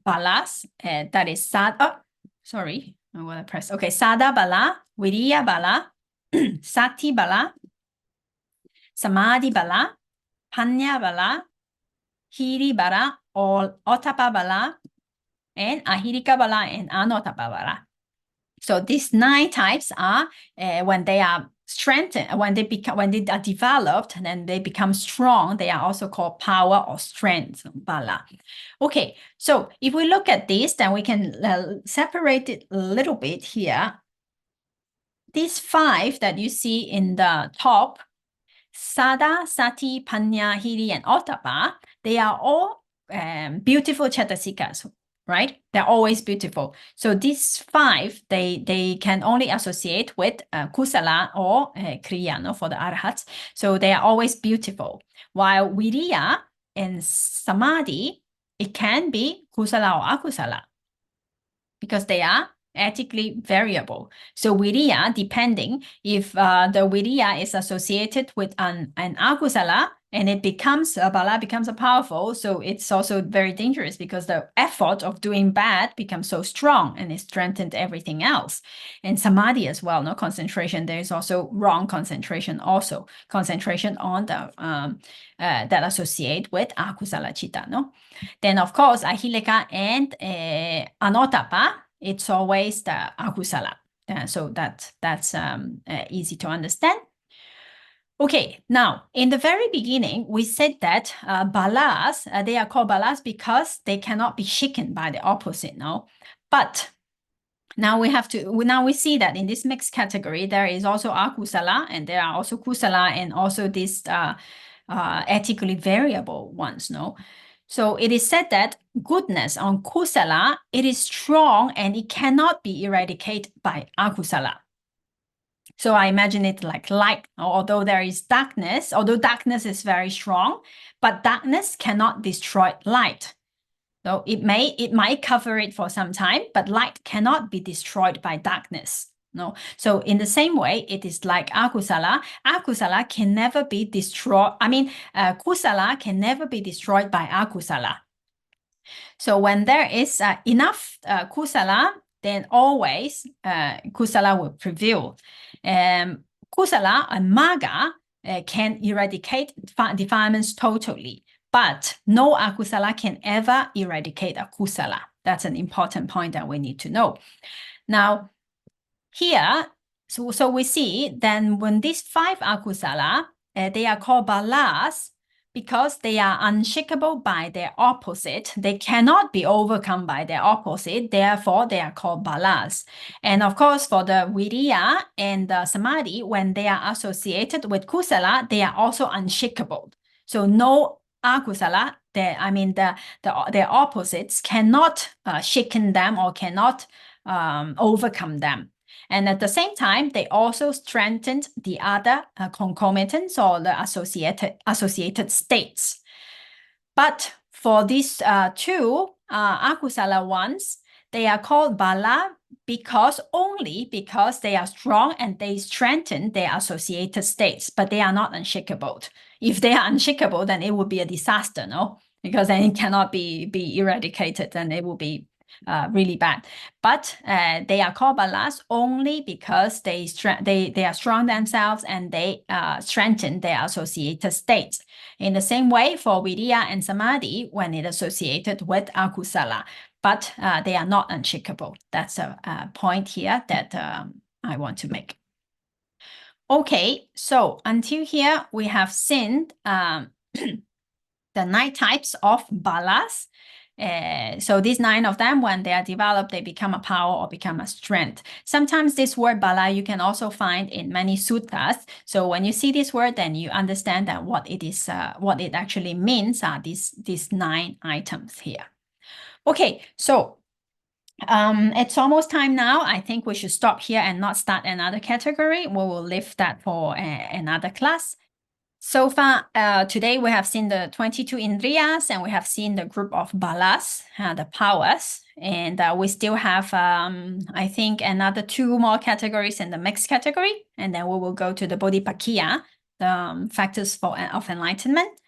balas. That is sada. Sorry, I want to press. Okay, sada bala, viriya bala, sati bala, samadhi bala, panya bala, hiri bala, or otapa bala, and ahirika bala and anotapa bala. So these 9 types are when they are strengthened, when they are developed, and then they become strong, they are also called power or strength, bala. Okay, so if we look at this, then we can separate it a little bit here. These 5 that you see in the top, sada, sati, panya, hiri, and otapa, they are all beautiful cetasikas. Right? They're always beautiful. So these 5, they can only associate with kusala or kriya for the arhats. So they are always beautiful. While viriya and samadhi, it can be kusala or akusala because they are ethically variable. So viriya, depending if the viriya is associated with an akusala, and it becomes a bala, becomes a powerful, so it's also very dangerous because the effort of doing bad becomes so strong and it strengthened everything else. And samadhi as well, concentration. There is also wrong concentration, also concentration on the that associate with akusala chitta. Then of course ahileka and anotapa, it's always the akusala. So that's easy to understand. Okay, now in the very beginning, we said that balas, they are called balas because they cannot be shaken by the opposite, But now we see that in this mixed category, there is also akusala, and there are also kusala, and also these ethically variable ones, So it is said that goodness on kusala, it is strong and it cannot be eradicated by akusala. So I imagine it like light, although there is darkness, although darkness is very strong, but darkness cannot destroy light. So it might cover it for some time, but light cannot be destroyed by darkness. So in the same way, it is like akusala. Akusala can never be destroyed. Kusala can never be destroyed by akusala. So when there is enough kusala, then always kusala will prevail. Kusala and maga can eradicate defilements totally, but no akusala can ever eradicate a kusala. That's an important point that we need to know. Now, here, so we see then when these 5 akusala, they are called balas because they are unshakable by their opposite, they cannot be overcome by their opposite. Therefore, they are called balas. And of course, for the viriya and the samadhi, when they are associated with kusala, they are also unshakable. So no akusala, their opposites cannot shaken them or cannot overcome them. And at the same time, they also strengthened the other concomitants or the associated states. But for these two akusala ones, they are called bala only because they are strong and they strengthen their associated states, but they are not unshakable. If they are unshakable, then it would be a disaster, no? Because then it cannot be eradicated, and it will be really bad. But they are called balas only because they are strong themselves and they strengthen their associated states. In the same way, for viriya and samadhi, when it associated with akusala, but they are not unshakable. That's a point here that I want to make. Okay, so until here, we have seen the 9 types of balas. So these 9 of them, when they are developed, they become a power or become a strength. Sometimes this word bala you can also find in many suttas. So when you see this word, then you understand that what it is, what it actually means are these 9 items here. Okay, so it's almost time now. I think we should stop here and not start another category. We will leave that for another class. So far, today we have seen the 22 Indriyas, and we have seen the group of balas, the powers. And we still have, I think, another 2 more categories in the mixed category. And then we will go to the Bodhipakkhya, the factors of enlightenment.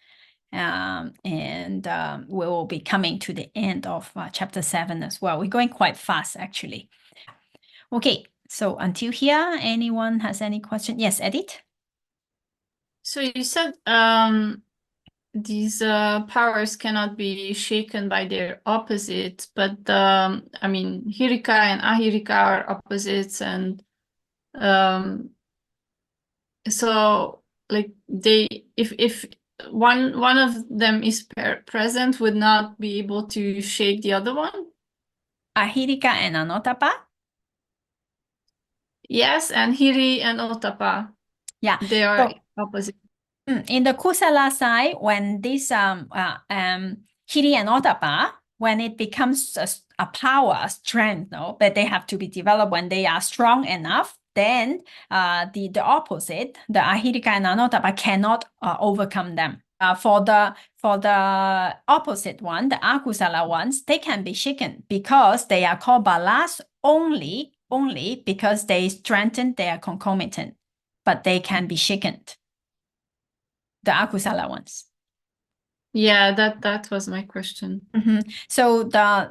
And we will be coming to the end of chapter 7 as well. We're going quite fast, actually. Okay, so until here, anyone has any question? Yes, Edith? So you said these powers cannot be shaken by their opposites, but I mean, Hirika and Ahirika are opposites, and so like if one of them is present, would not be able to shake the other one? Ahirika and Anotapa? Yes, and Hiri and Ottappa. Yeah, they are opposite. In the kusala side, when this Hiri and Ottappa, when it becomes a power, a strength, no, but they have to be developed when they are strong enough, then the opposite, the Ahirika and Anotapa, cannot overcome them. For the opposite one, the akusala ones, they can be shaken because they are called balas only because they strengthen their concomitant, but they can be shaken. The akusala ones. Yeah, that was my question. So the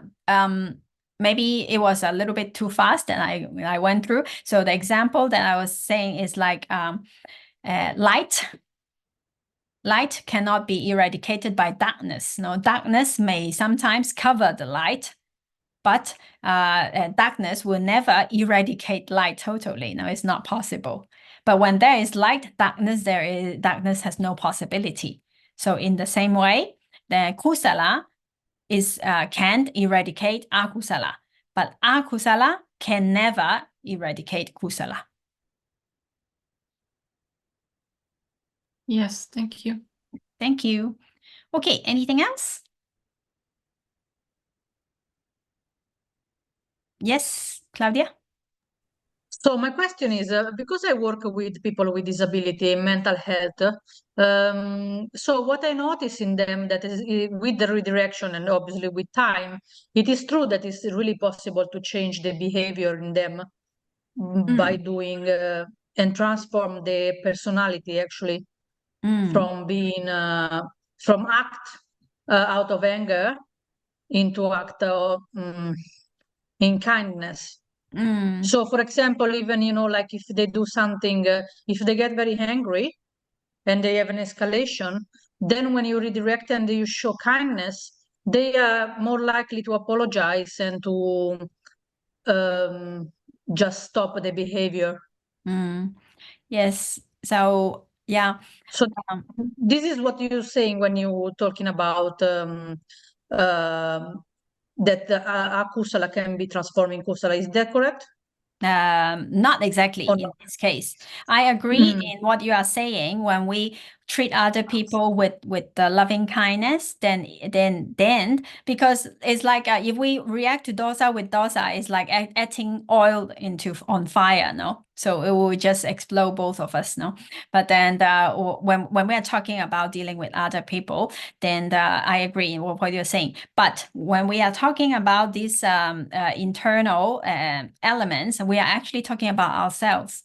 maybe it was a little bit too fast and I went through. So the example that I was saying is like light cannot be eradicated by darkness. No, darkness may sometimes cover the light, but darkness will never eradicate light totally. No, it's not possible. But when there is light, darkness has no possibility. So in the same way, the kusala can eradicate akusala, but akusala can never eradicate kusala. Yes, thank you. Thank you. Okay, anything else? Yes, Claudia? So my question is, because I work with people with disability and mental health, so what I notice in them that is with the redirection and obviously with time, it is true that it's really possible to change the behavior in them by doing and transform the personality actually from being from act out of anger into act in kindness. So, for example, even, like if they do something, if they get very angry and they have an escalation, then when you redirect and you show kindness, they are more likely to apologize and to just stop the behavior. Yes. So Yeah. So this is what you're saying when you're talking about that akusala can be transformed in kusala. Is that correct? Not exactly Or in not? this case. I agree in what you are saying. When we treat other people with the loving kindness, then because it's like if we react to dosa with dosa, it's like adding oil on fire, no? So it will just explode both of us, no? But then when we are talking about dealing with other people, then I agree in what you're saying. But when we are talking about these internal elements, we are actually talking about ourselves.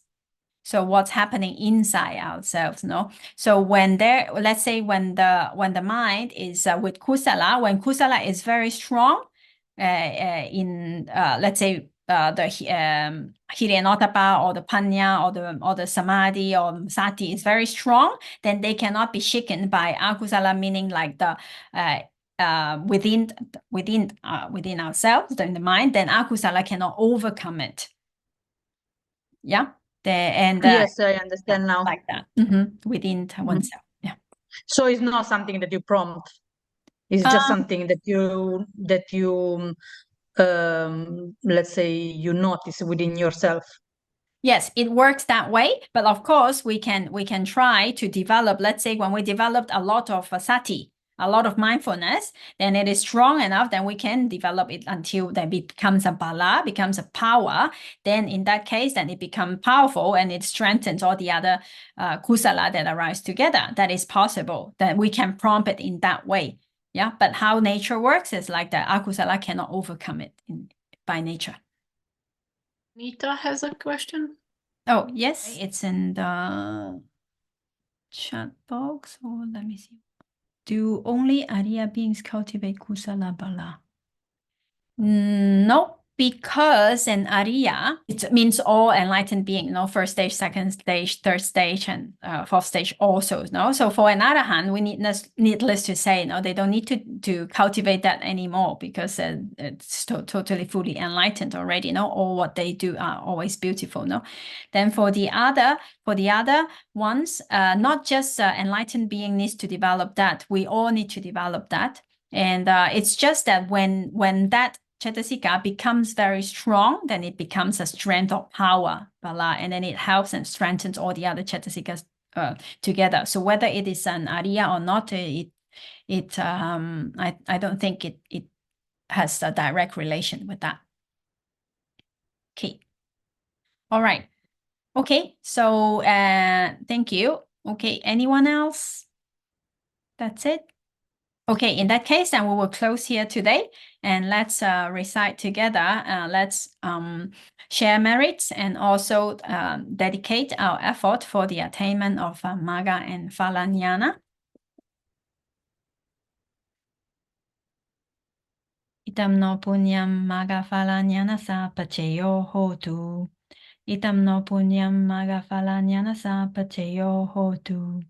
So what's happening inside ourselves, no? So when let's say when the mind is with kusala, when kusala is very strong, let's say the Hiranotapa or the Panya or the Samadhi or Sati is very strong, then they cannot be shaken by akusala, meaning like the within ourselves, in the mind, then akusala cannot overcome it. Yeah. Yes, I understand now. Like that, within oneself. Yeah. So it's not something that you prompt. It's just something that you let's say you notice within yourself. Yes, it works that way. But of course, we can try to develop. Let's say when we developed a lot of sati, a lot of mindfulness, then it is strong enough. Then we can develop it until then becomes a bala, becomes a power. Then in that case, then it becomes powerful and it strengthens all the other kusala that arise together. That is possible. That we can prompt it in that way. Yeah, but how nature works is like that. Akusala cannot overcome it by nature. Nita has a question. Oh, yes, it's in the chat box. Or let me see. Do only Arya beings cultivate kusala bala? No, because an Arya, it means all enlightened being, first stage, second stage, third stage, and fourth stage also, So for an Arahant, we needless to say, they don't need to cultivate that anymore because it's totally fully enlightened already, All what they do are always beautiful, Then for the other ones, not just enlightened being needs to develop that. We all need to develop that. And it's just that when that Cetasika becomes very strong, then it becomes a strength of power, Bala, and then it helps and strengthens all the other Cetasikas together. So whether it is an Arya or not, I don't think it has a direct relation with that. Okay. All right. Okay. So thank you. Okay. Anyone else? That's it. Okay, in that case, then we will close here today, and let's recite together. Let's share merits and also dedicate our effort for the attainment of Magga and Phala Jnana. Itam no punyam Magga Phala Jnana sa pacheyo hotu. Itam no punyam Magga Phala Jnana sa pacheyo hotu.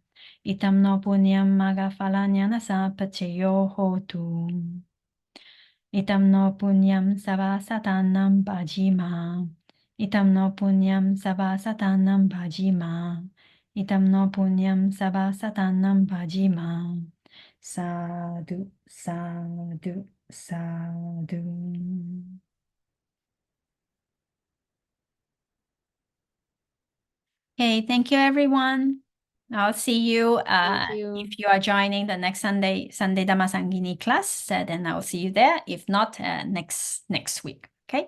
Itam no punyam Magga Phala Jnana sa pacheyo hotu. Itam no punyam sabba satanam bhajima. Itam no punyam sabba satanam bhajima. Itam no punyam sabba satanam bhajima. Sadhu, sadhu, sadhu. Okay, thank you, everyone. I'll see you, if you are joining the next Sunday Dhamma Sangini class, then I'll see you there. If not, next week. Okay.